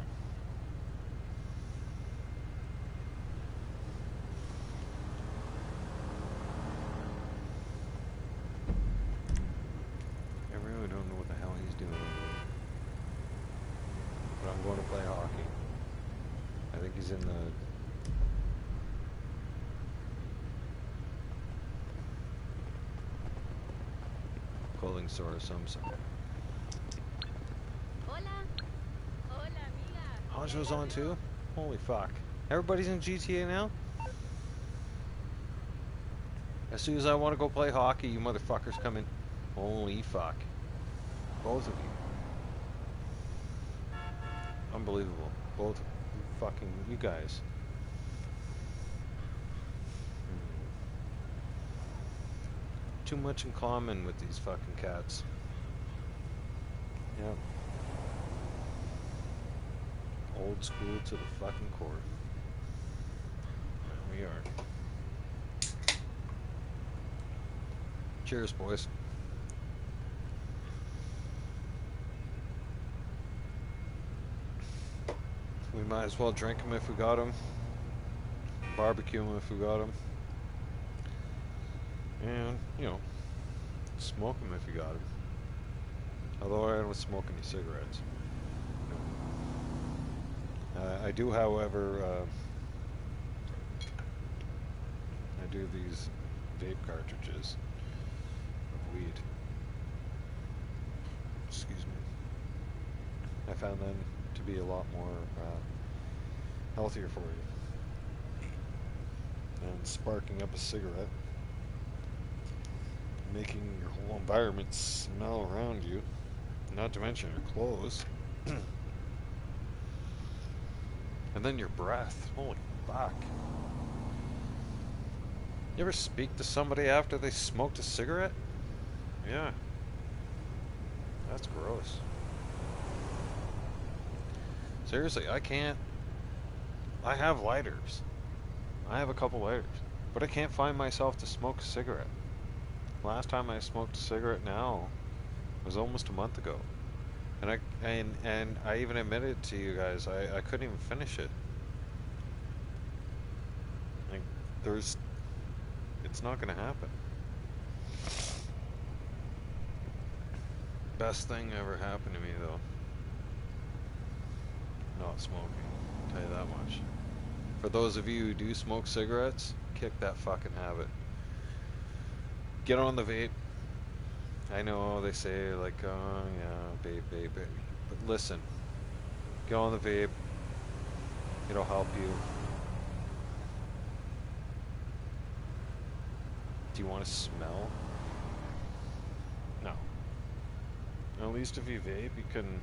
I really don't know what the hell he's doing. But I'm going to play hockey. I think he's in the clothing store of some sort. Hanjo's on too? Holy fuck. Everybody's in GTA now? As soon as I want to go play hockey, you motherfuckers come in. Holy fuck. Both of you. Unbelievable. Both fucking you guys. Too much in common with these fucking cats. Yep. Old school to the fucking core. There we are. Cheers, boys. We might as well drink them if we got them. Barbecue them if we got them. And, you know, smoke them if you got them. Although I don't smoke any cigarettes. I do, however, I do these vape cartridges of weed. Excuse me. I found them to be a lot more healthier for you than sparking up a cigarette, making your whole environment smell around you, not to mention your clothes. And then your breath. Holy fuck. You ever speak to somebody after they smoked a cigarette? Yeah. That's gross. Seriously, I can't. I have lighters. I have a couple lighters. But I can't find myself to smoke a cigarette. Last time I smoked a cigarette now was almost a month ago. And I even admitted to you guys I couldn't even finish it. Like it's not gonna happen. Best thing ever happened to me though. Not smoking. I'll tell you that much. For those of you who do smoke cigarettes, kick that fucking habit. Get on the vape. I know they say like, oh yeah, vape. But listen, get on the vape. It'll help you. Do you want to smell? No. At least if you vape, you can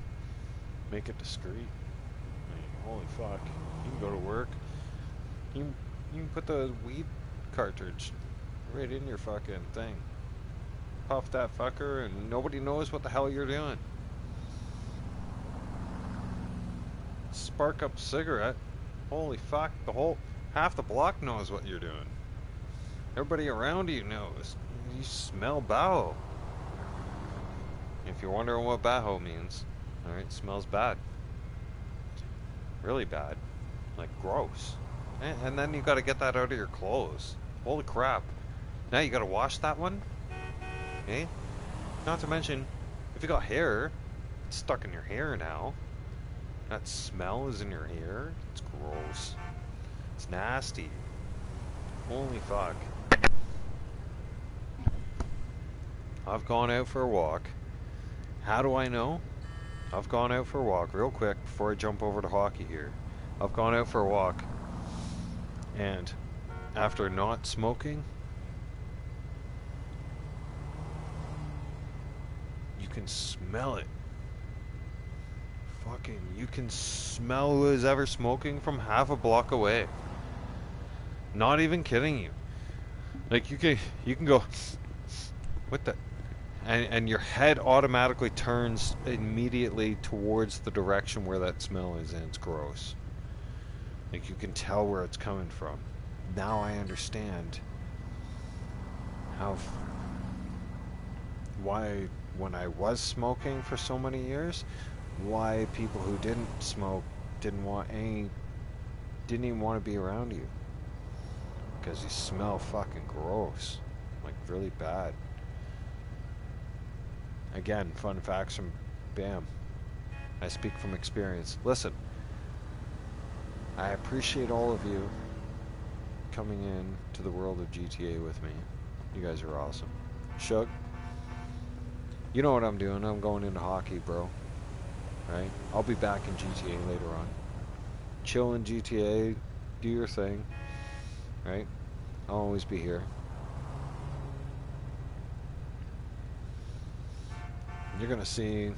make it discreet. I mean, holy fuck. You can go to work. You can put the weed cartridge right in your fucking thing. Puff that fucker and nobody knows what the hell you're doing. Spark up a cigarette. Holy fuck, half the block knows what you're doing. Everybody around you knows. You smell baho. If you're wondering what baho means, alright, it smells bad. Really bad. Like gross. And then you gotta get that out of your clothes. Holy crap. Now you gotta wash that one? Eh? Not to mention, if you got hair, it's stuck in your hair now. That smell is in your hair. It's gross. It's nasty. Holy fuck. I've gone out for a walk. How do I know? I've gone out for a walk real quick before I jump over to hockey here. I've gone out for a walk, and after not smoking, you can smell it. Fucking, you can smell who is ever smoking from half a block away. Not even kidding you. Like you can go, what the, and your head automatically turns immediately towards the direction where that smell is, and it's gross. Like you can tell where it's coming from. Now I understand why when I was smoking for so many years, why people who didn't smoke didn't even want to be around you. Because you smell fucking gross. Like really bad. Again, fun facts from BAM. I speak from experience. Listen, I appreciate all of you coming in to the world of GTA with me. You guys are awesome. Shug, you know what I'm doing. I'm going into hockey, bro. Right? I'll be back in GTA later on. Chill in GTA. Do your thing. Right? I'll always be here. You're gonna see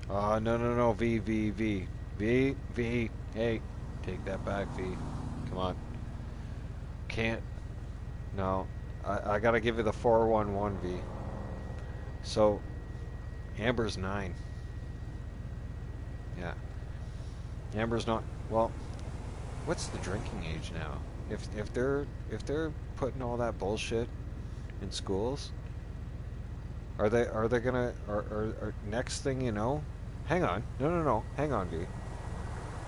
no, V. Hey, take that back, V. Come on. Can't. No. I gotta give you the 411, V. So, Amber's 9. Yeah. Amber's not, well, what's the drinking age now? If they're putting all that bullshit in schools, are they gonna, or next thing you know, hang on, no, hang on, V.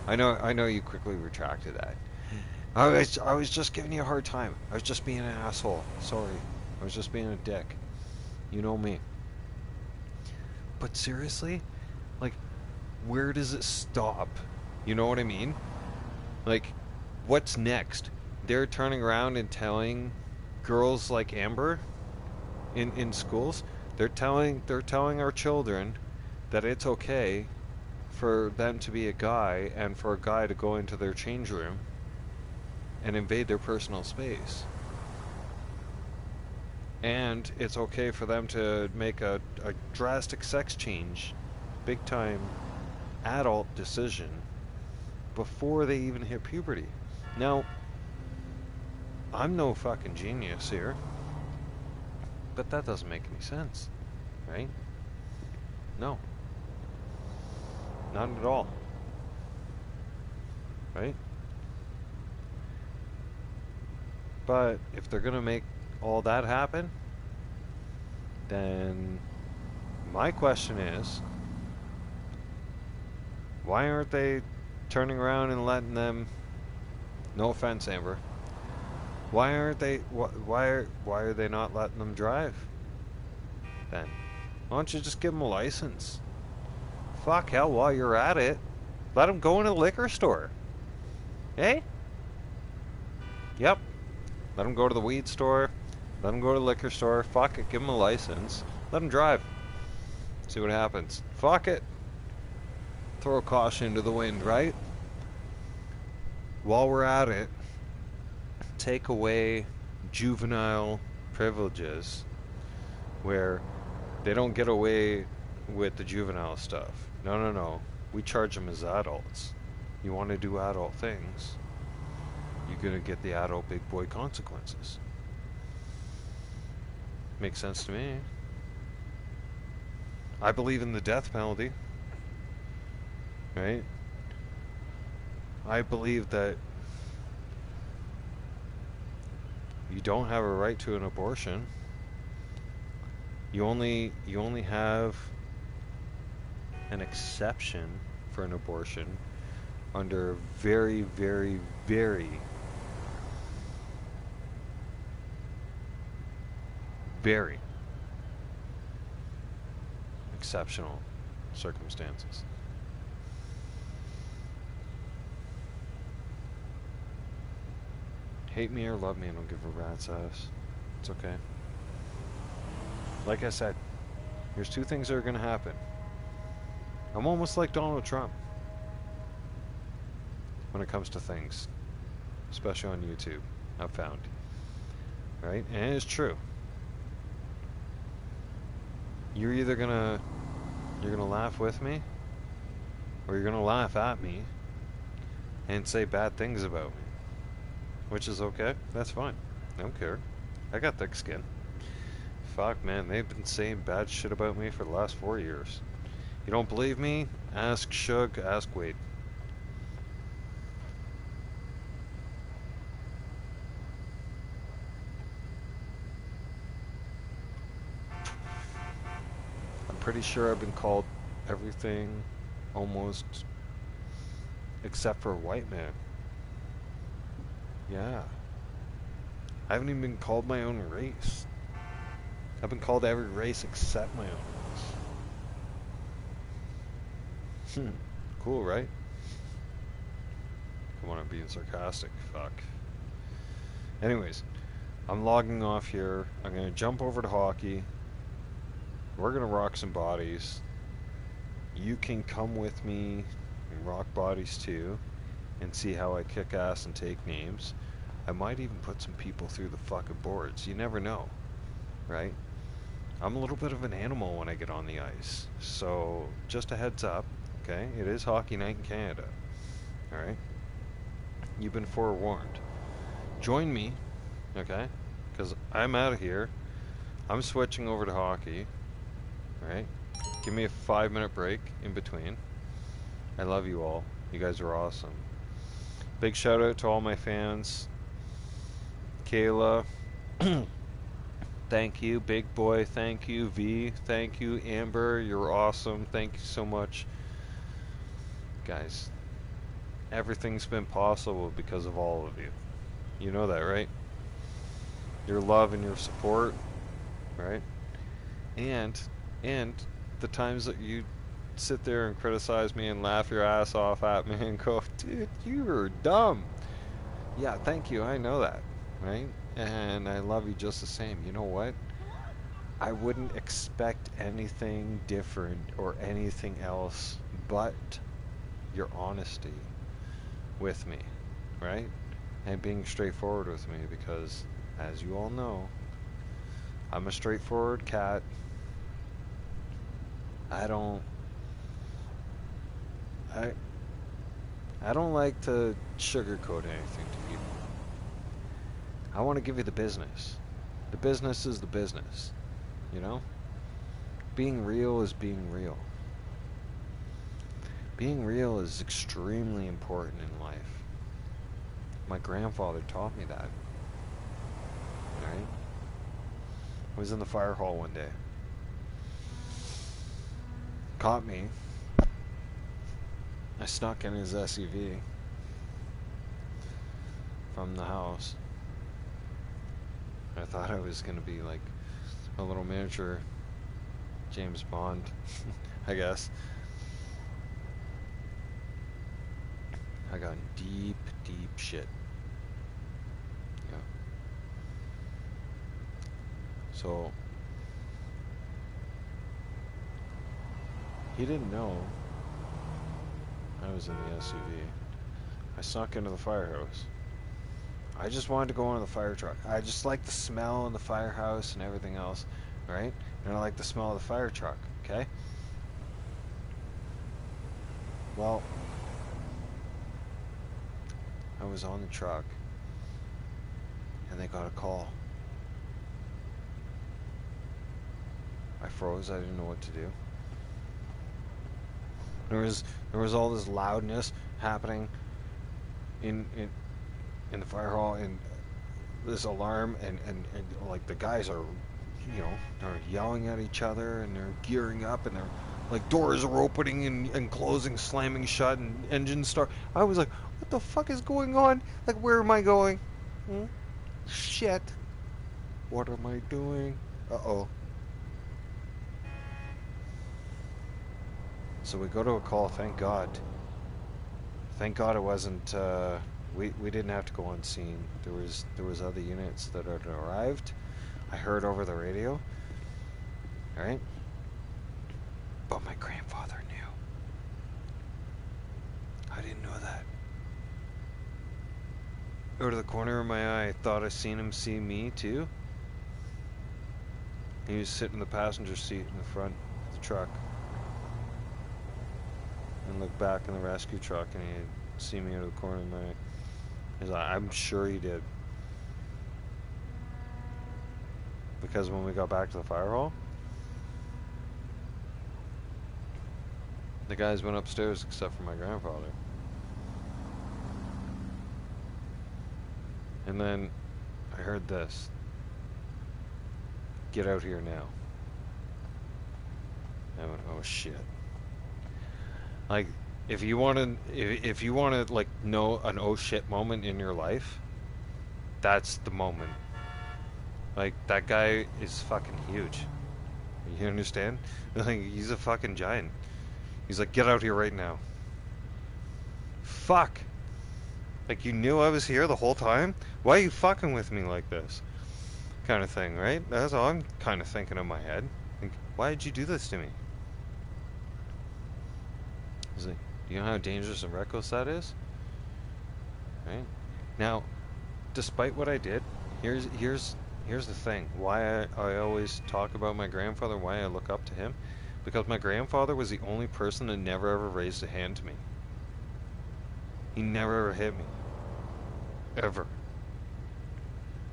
I know you quickly retracted that. I was just giving you a hard time. I was just being an asshole. Sorry. I was just being a dick. You know me. But seriously, like, where does it stop? You know what I mean? Like, what's next? They're turning around and telling girls like Amber in schools, they're telling our children that it's okay for them to be a guy and for a guy to go into their change room and invade their personal space. And it's okay for them to make a drastic sex change, big time adult decision, before they even hit puberty. Now, I'm no fucking genius here, but that doesn't make any sense, right? No. Not at all. Right? But if they're gonna make all that happen, then my question is, why aren't they turning around and letting them, no offense, Amber, why aren't they, why are they not letting them drive then? Why don't you just give them a license? Fuck, hell, while you're at it, let them go in a liquor store. Hey? Yep. Let them go to the weed store. Let them go to the liquor store. Fuck it, give them a license. Let them drive. See what happens. Fuck it. Throw caution into the wind, right? While we're at it, take away juvenile privileges where they don't get away with the juvenile stuff. No, no, no. We charge them as adults. You want to do adult things, you're going to get the adult big boy consequences. Makes sense to me. I believe in the death penalty. Right? I believe that you don't have a right to an abortion. You only have an exception for an abortion under very, very, very, very exceptional circumstances. Hate me or love me, I don't give a rat's ass. It's okay. Like I said, here's two things that are going to happen. I'm almost like Donald Trump when it comes to things, especially on YouTube, I've found. Right? And it's true. You're either gonna laugh with me, or you're gonna laugh at me and say bad things about me. Which is okay. That's fine. I don't care. I got thick skin. Fuck, man. They've been saying bad shit about me for the last 4 years. You don't believe me? Ask Shug, ask Wade. I'm pretty sure I've been called everything almost except for a white man. Yeah. I haven't even been called my own race. I've been called every race except my own race. Cool, right? Come on, I'm being sarcastic. Fuck. Anyways, I'm logging off here. I'm going to jump over to hockey. We're going to rock some bodies. You can come with me and rock bodies too and see how I kick ass and take names. I might even put some people through the fucking boards. You never know, right? I'm a little bit of an animal when I get on the ice. So, just a heads up, okay? It is hockey night in Canada, alright? You've been forewarned. Join me, okay? Because I'm out of here. I'm switching over to hockey, alright? Give me a 5-minute break in between. I love you all. You guys are awesome. Big shout out to all my fans. Kayla, thank you. Big Boy, thank you. V, thank you. Amber, you're awesome. Thank you so much. Guys, everything's been possible because of all of you. You know that, right? Your love and your support, right? And the times that you sit there and criticize me and laugh your ass off at me and go, dude, you were dumb. Yeah, thank you. I know that, right? And I love you just the same. You know what? I wouldn't expect anything different or anything else but your honesty with me, right? and being straightforward with me, because, as you all know, I'm a straightforward cat. I don't like to sugarcoat anything to people. I want to give you the business. The business is the business, you know? Being real is being real. Being real is extremely important in life. My grandfather taught me that. Right? I was in the fire hall one day. Caught me. I snuck in his SUV from the house. I thought I was going to be like a little miniature James Bond, I guess. I got in deep, deep shit. Yeah. So, he didn't know I was in the SUV. I snuck into the firehouse. I just wanted to go into the fire truck. I just like the smell in the firehouse and everything else, right? And I like the smell of the fire truck, okay? Well, I was on the truck, and they got a call. I froze. I didn't know what to do. There was all this loudness happening in the fire hall, and this alarm, and like the guys are, you know, they're yelling at each other, and they're gearing up, and they're like doors are opening and closing, slamming shut, and engines start. I was like, what the fuck is going on? Like, where am I going? Shit. What am I doing? Uh-oh. So we go to a call, thank God. Thank God it wasn't, we didn't have to go on scene. There was other units that had arrived. I heard over the radio. Alright? But my grandfather knew. I didn't know that. Out of the corner of my eye, I thought I seen him see me too. He was sitting in the passenger seat in the front of the truck. And looked back in the rescue truck, and he'd see me out of the corner of my eye. He's like, I'm sure he did. Because when we got back to the fire hall, the guys went upstairs except for my grandfather. And then I heard this. Get out here now. I went, oh shit. Like, if you want to like know an oh shit moment in your life, that's the moment. Like, that guy is fucking huge. You understand? Like, he's a fucking giant. He's like, get out here right now. Fuck. Like, you knew I was here the whole time? Why are you fucking with me like this? Kind of thing, right? That's all I'm kind of thinking in my head. Like, why did you do this to me? He's like, do you know how dangerous and reckless that is? Right? Now, despite what I did, here's the thing. Why I always talk about my grandfather, why I look up to him. Because my grandfather was the only person that never ever raised a hand to me. He never ever hit me. Ever.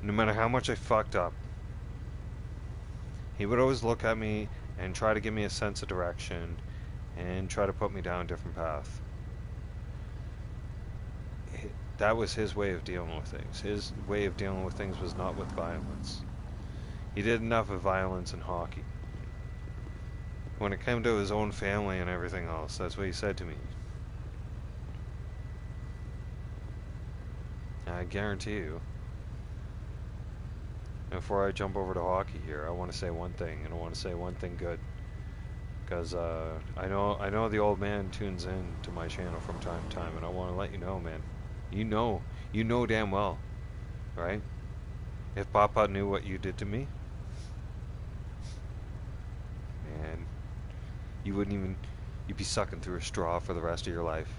No matter how much I fucked up. He would always look at me and try to give me a sense of direction and try to put me down a different path. That was his way of dealing with things. His way of dealing with things was not with violence. He did enough of violence in hockey. When it came to his own family and everything else, that's what he said to me. I guarantee you, before I jump over to hockey here, I want to say one thing, and I want to say one thing good. Because I know the old man tunes in to my channel from time to time, and I want to let you know, man. You know damn well, right? If Papa knew what you did to me, man, you'd be sucking through a straw for the rest of your life.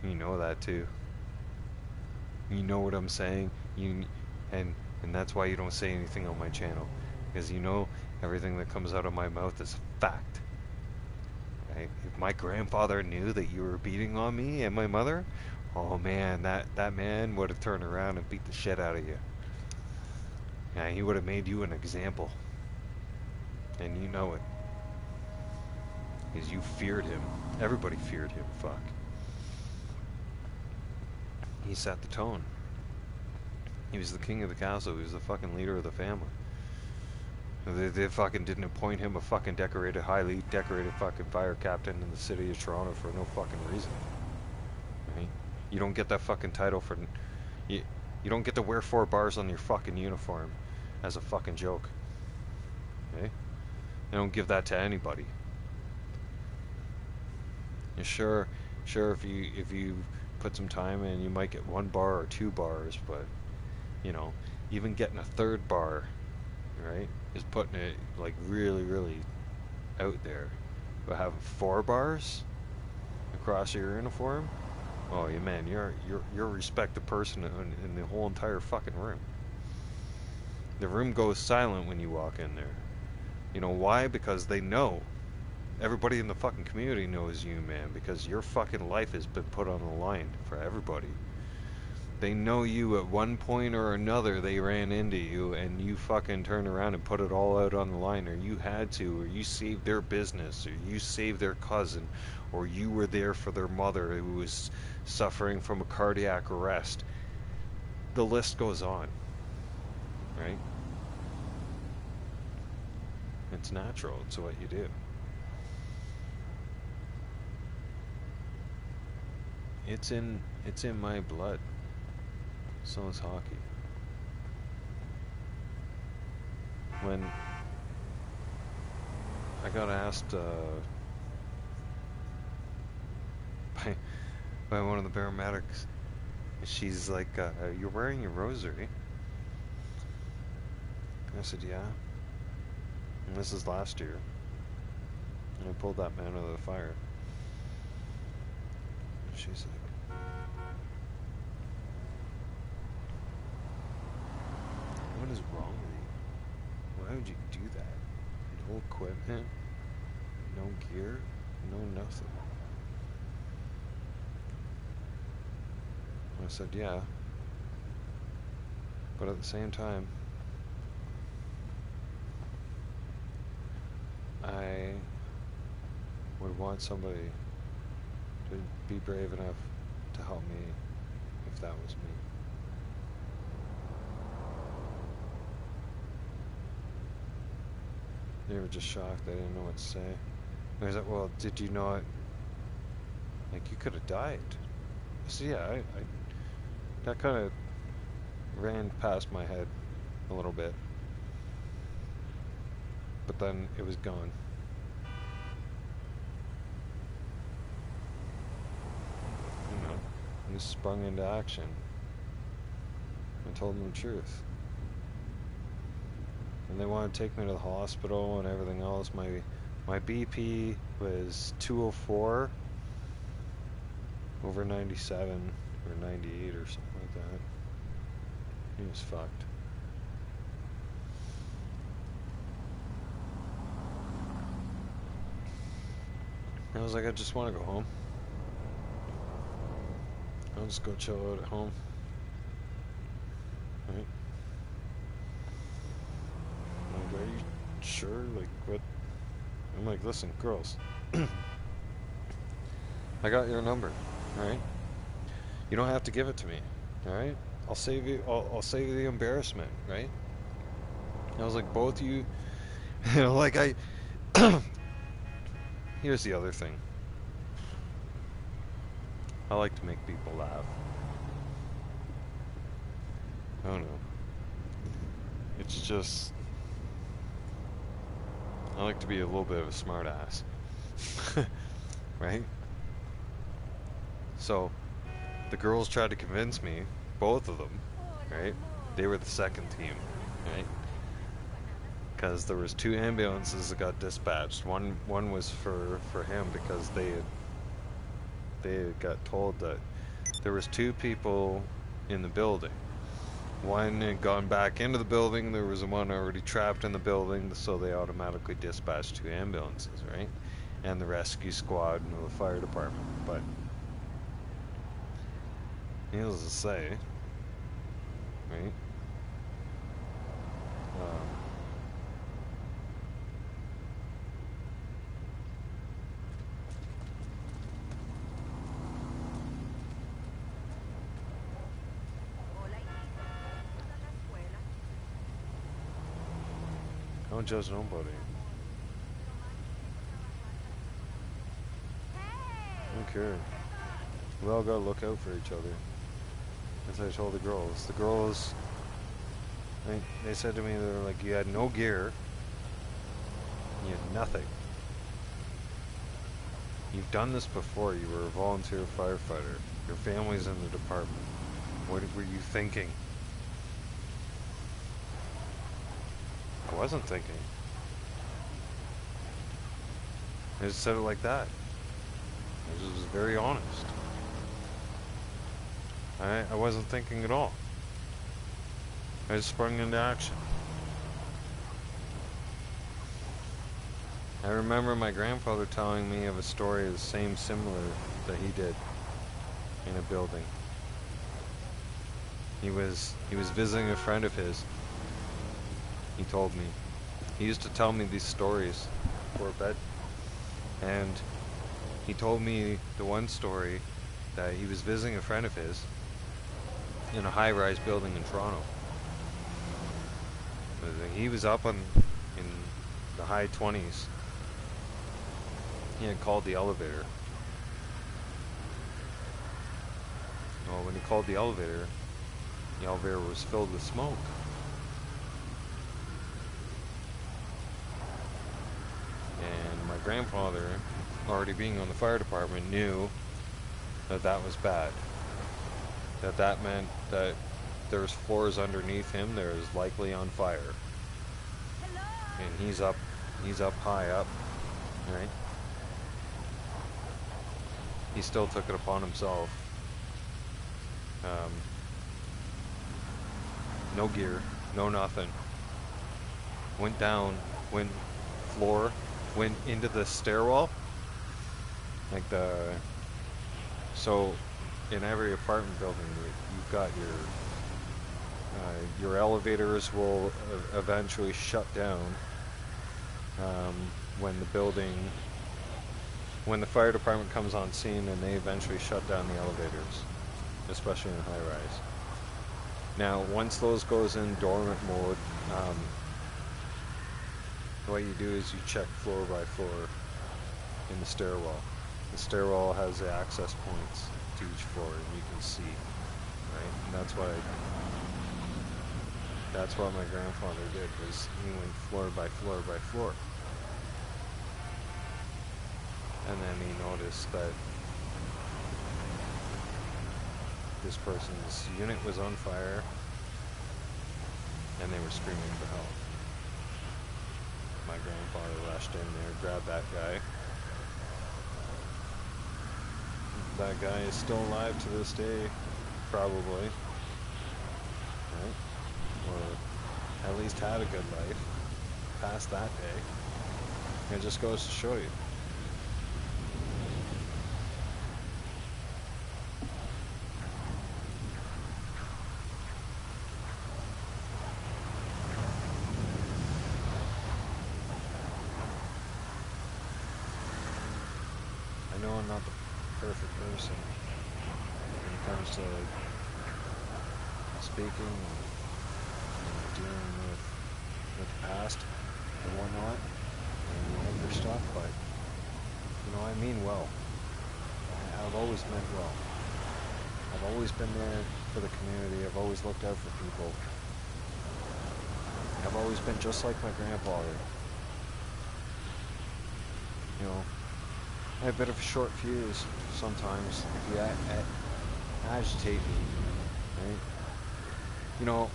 You know that too. You know what I'm saying? And that's why you don't say anything on my channel, because you know everything that comes out of my mouth is fact. Right? If my grandfather knew that you were beating on me and my mother, oh man, that man would have turned around and beat the shit out of you. Yeah, he would have made you an example. And you know it. Because you feared him. Everybody feared him, fuck. He set the tone. He was the king of the castle. He was the fucking leader of the family. They fucking didn't appoint him a fucking highly decorated fucking fire captain in the city of Toronto for no fucking reason. Right? You don't get that fucking title for... You don't get to wear 4 bars on your fucking uniform as a fucking joke. Okay? They don't give that to anybody. And sure, if you put some time in, you might get 1 bar or 2 bars, but you know, even getting a 3rd bar, right, is putting it like really, really out there. But having 4 bars across your uniform, oh yeah, man, you're a respected person in the whole entire fucking room. The room goes silent when you walk in there. You know why? Because they know. Everybody in the fucking community knows you, man, because your fucking life has been put on the line for everybody. They know you at one point or another. They ran into you and you fucking turned around and put it all out on the line, or you had to, or you saved their business, or you saved their cousin, or you were there for their mother who was suffering from a cardiac arrest. The list goes on, right? It's natural. It's what you do. It's in my blood. So is hockey. When I got asked by one of the paramedics, she's like, "You're wearing your rosary?" I said, "Yeah." And this is last year. And I pulled that man out of the fire. And she's like, "What is wrong with you? Why would you do that? No equipment, no gear, no nothing." I said, "Yeah. But at the same time, I would want somebody to be brave enough to help me if that was me." They were just shocked. They didn't know what to say. And I was like, "Well, did you not, like, you could have died?" I said, "Yeah, I that kind of ran past my head a little bit. But then it was gone." You know, I just sprung into action. I told them the truth. And they wanted to take me to the hospital and everything else. My BP was 204 over 97 or 98 or something like that. He was fucked. I was like, I just want to go home. I'll just go chill out at home. Right? I'm like, "Are you sure? Like, what?" I'm like, "Listen, girls. I got your number, right? You don't have to give it to me, alright? I'll save you the embarrassment, right?" I was like, "Both you," you know, like here's the other thing. I like to make people laugh. I don't know. It's just, I like to be a little bit of a smart ass. Right? So, the girls tried to convince me, both of them, right? They were the second team, right? Because there was 2 ambulances that got dispatched. One was for him because they had got told that there was 2 people in the building. One had gone back into the building. There was one already trapped in the building, so they automatically dispatched 2 ambulances, right? And the rescue squad and the fire department. But needless to say, right? Don't judge nobody. Don't care. We all gotta look out for each other. As I told the girls. The girls, they said to me, they were like, you had no gear. You had nothing. You've done this before. You were a volunteer firefighter. Your family's in the department. What were you thinking? I wasn't thinking. I just said it like that. I just was very honest. I wasn't thinking at all. I just sprung into action. I remember my grandfather telling me of a story the same similar that he did in a building. He was visiting a friend of his. He told me. He used to tell me these stories before bed. And he told me the one story that he was visiting a friend of his in a high-rise building in Toronto. He was up in the high 20s. He had called the elevator. Well, when he called the elevator was filled with smoke. And my grandfather, already being on the fire department, knew that that was bad. That meant that there was floors underneath him that was likely on fire. And he's up high up, right? He still took it upon himself. No gear, no nothing. Went down, went into the stairwell. So in every apartment building, you've got your elevators will eventually shut down when the fire department comes on scene, and they eventually shut down the elevators, especially in high rise. Now, once those goes in dormant mode, what you do is you check floor by floor in the stairwell. The stairwell has the access points to each floor, and you can see, right? And that's what my grandfather did, was he went floor by floor by floor. And then he noticed that this person's unit was on fire, and they were screaming for help. My grandfather rushed in there, grabbed that guy. That guy is still alive to this day, probably. Right? Or at least had a good life past that day. It just goes to show you. I know I'm not the perfect person when it comes to speaking and dealing with the past and whatnot and other stuff, but I mean well. I've always meant well. I've always been there for the community. I've always looked out for people. I've always been just like my grandfather. I have a bit of a short fuse sometimes if you agitate me, right?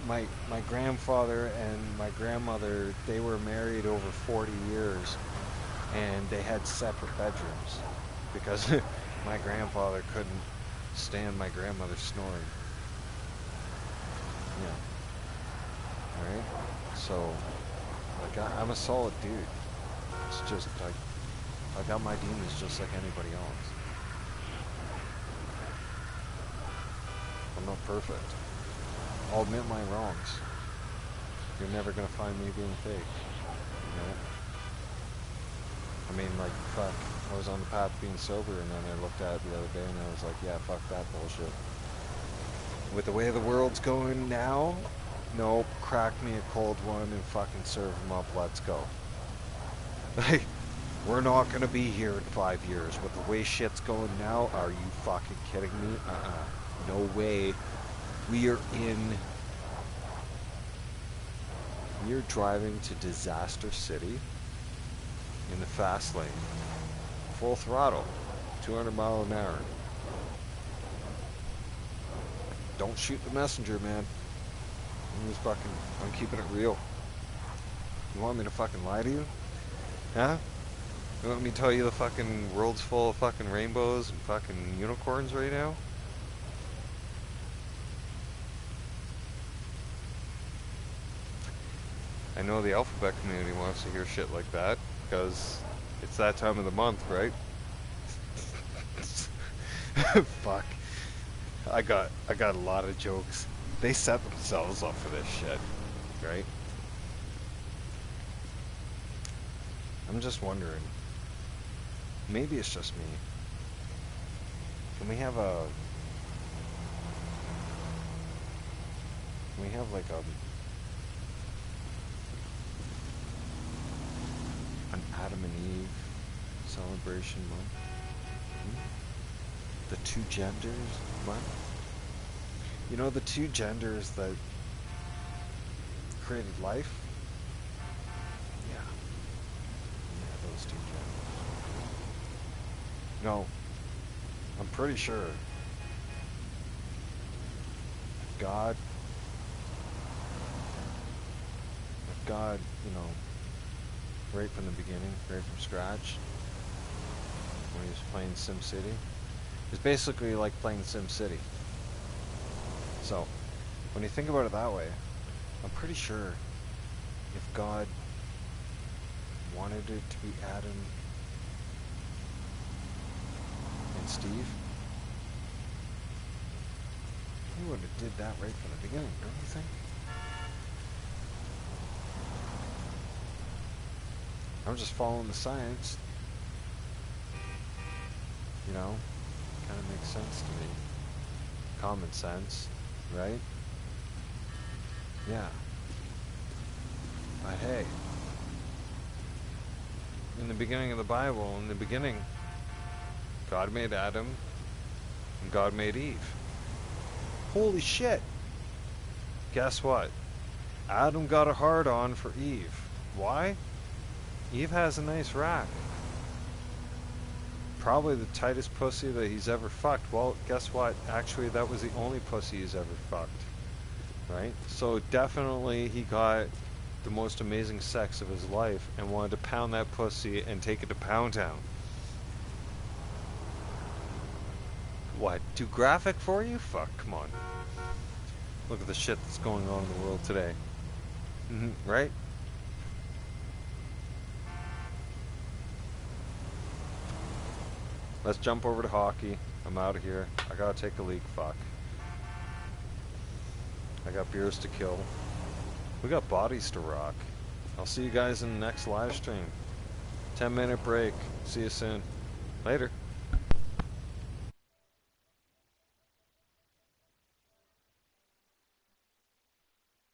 My grandfather and my grandmother, they were married over 40 years, and they had separate bedrooms because my grandfather couldn't stand my grandmother snoring. So, like, I'm a solid dude. It's just, like, I got my demons just like anybody else. I'm not perfect. I'll admit my wrongs. You're never gonna find me being fake. You know? I mean, like, fuck. I was on the path of being sober, and then I looked at it the other day, and I was like, yeah, fuck that bullshit. With the way the world's going now, nope, crack me a cold one and fucking serve them up, let's go. Like, we're not gonna be here in 5 years. With the way shit's going now, are you fucking kidding me? No way. We are driving to Disaster City in the fast lane. Full throttle. 200 miles an hour. Don't shoot the messenger, man. I'm keeping it real. You want me to fucking lie to you? Huh? You want me to tell you the fucking world's full of fucking rainbows and fucking unicorns right now? I know the alphabet community wants to hear shit like that, because it's that time of the month, right? Fuck. I got a lot of jokes. They set themselves up for this shit, right? I'm just wondering. Maybe it's just me. Can we have like an Adam and Eve celebration month? The two genders month? You know, the two genders that created life? Yeah. Yeah, those two genders. No, I'm pretty sure if God, you know, right from the beginning, right from scratch, when he was playing SimCity, it's basically like playing SimCity. So, when you think about it that way, I'm pretty sure if God wanted it to be Adam and Steve, he would have did that right from the beginning, don't you think? I'm just following the science. You know, kind of makes sense to me. Common sense, right? Yeah. But hey, in the beginning of the Bible, in the beginning, God made Adam and God made Eve. Holy shit! Guess what? Adam got a hard-on for Eve. Why? Eve has a nice rack. Probably the tightest pussy that he's ever fucked. Well, guess what? Actually, that was the only pussy he's ever fucked. Right? So definitely he got the most amazing sex of his life and wanted to pound that pussy and take it to Pound Town. What? Too graphic for you? Fuck, come on. Look at the shit that's going on in the world today. Right? Let's jump over to hockey. I'm out of here. I gotta take a leak. Fuck. I got beers to kill. We got bodies to rock. I'll see you guys in the next live stream. 10-minute break. See you soon. Later.